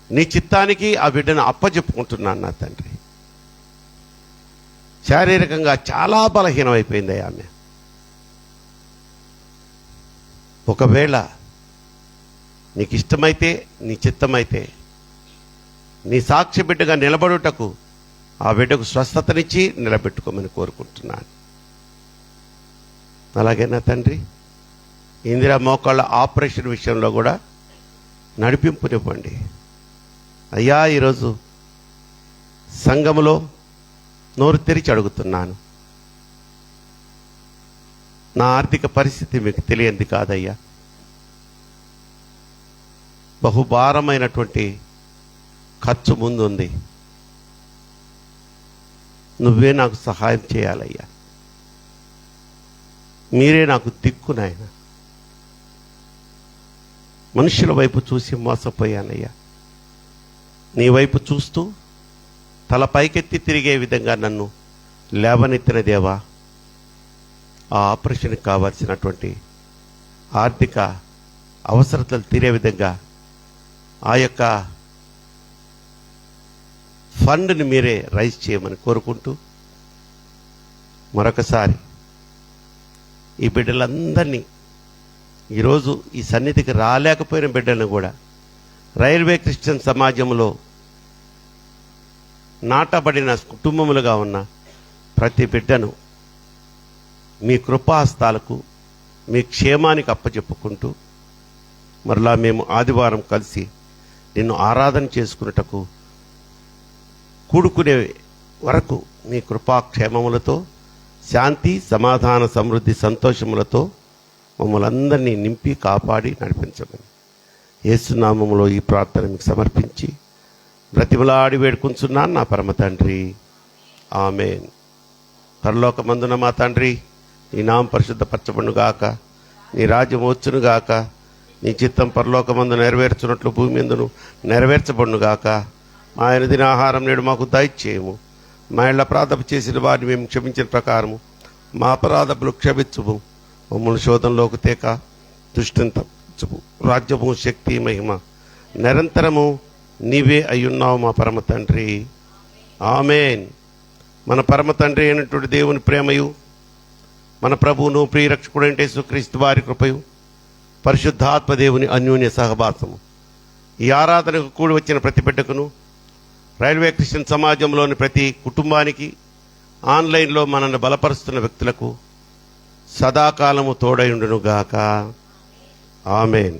నీ చిత్తానికి ఆ బిడ్డను అప్పచెప్పుకుంటున్నాను నా తండ్రి. శారీరకంగా చాలా బలహీనమైపోయింది ఆమె. ఒకవేళ నీకు ఇష్టమైతే, నీ చిత్తమైతే నీ సాక్షి బిడ్డగా నిలబడుటకు ఆ బిడ్డకు స్వస్థతనిచ్చి నిలబెట్టుకోమని కోరుకుంటున్నాను. అలాగే నా తండ్రి ఇందిరా మోకాళ్ళ ఆపరేషన్ విషయంలో కూడా నడిపింపునివ్వండి అయ్యా. ఈరోజు సంఘములో నోరు తెరిచి అడుగుతున్నాను. నా ఆర్థిక పరిస్థితి మీకు తెలియంది కాదయ్యా. బహుభారమైనటువంటి ఖర్చు ముందుంది. నువ్వే నాకు సహాయం చేయాలయ్యా. మీరే నాకు దిక్కు నాయన. మనుషుల వైపు చూసి మోసపోయానయ్యా. నీ వైపు చూస్తూ తల పైకెత్తి తిరిగే విధంగా నన్ను లేవనెత్తిన దేవా, ఆ ఆపరేషన్కి కావాల్సినటువంటి ఆర్థిక అవసరతలు తీరే విధంగా ఆ యొక్క ఫండ్ని మీరే రైజ్ చేయమని కోరుకుంటూ, మరొకసారి ఈ బిడ్డలందరినీ, ఈరోజు ఈ సన్నిధికి రాలేకపోయిన బిడ్డలను కూడా రైల్వే క్రిస్టియన్ సమాజంలో నాటబడిన కుటుంబములుగా ఉన్న ప్రతి బిడ్డను మీ కృపాహస్తాలకు, మీ క్షేమానికి అప్పచెప్పుకుంటూ, మరలా మేము ఆదివారం కలిసి నిన్ను ఆరాధన చేసుకున్నటకు కూడుకునే వరకు మీ కృపాక్షేమములతో, శాంతి, సమాధాన, సమృద్ధి, సంతోషములతో మమ్మల్ని అందరినీ నింపి కాపాడి నడిపించమని యేసునామములో ఈ ప్రార్థన మీకు సమర్పించి బ్రతిమలాడి వేడుకుంటున్నాను నా పరమ తండ్రి, ఆమేన్. పరలోకమందున మా తండ్రి, నీ నామం పరిశుద్ధపరచబడునుగాక, నీ రాజ్యం వచ్చునుగాక, నీ చిత్తం పరలోకమందు నెరవేర్చున్నట్లు భూమి ఎందును నెరవేర్చబడునుగాక. మా అనుదిన ఆహారం నేడు మాకు దయచేయము. మా ఇళ్ల అపరాధపు చేసిన వారిని మేము క్షమించిన ప్రకారము మా అపరాధములు క్షమించుము. మమ్మల్ని శోధనలోకి తేక దుష్టిని తప్పించుము. రాజ్యము, శక్తి, మహిమ నిరంతరము నీవే అయ్యున్నావు మా పరమ తండ్రి. ఆమేన్. మన పరమ తండ్రి అయినటువంటి దేవుని ప్రేమయు, మన ప్రభువును ప్రియరక్షకుడైన యేసుక్రీస్తు వారి కృపయు, పరిశుద్ధాత్మ దేవుని అన్యోన్య సహవాసము ఈ ఆరాధనకు కూడి వచ్చిన ప్రతి బిడ్డకును, రైల్వే క్రిస్టియన్ సమాజంలోని ప్రతి కుటుంబానికి, ఆన్లైన్లో మనల్ని బలపరుస్తున్న వ్యక్తులకు సదాకాలము తోడై ఉండునుగాక. ఆమేన్.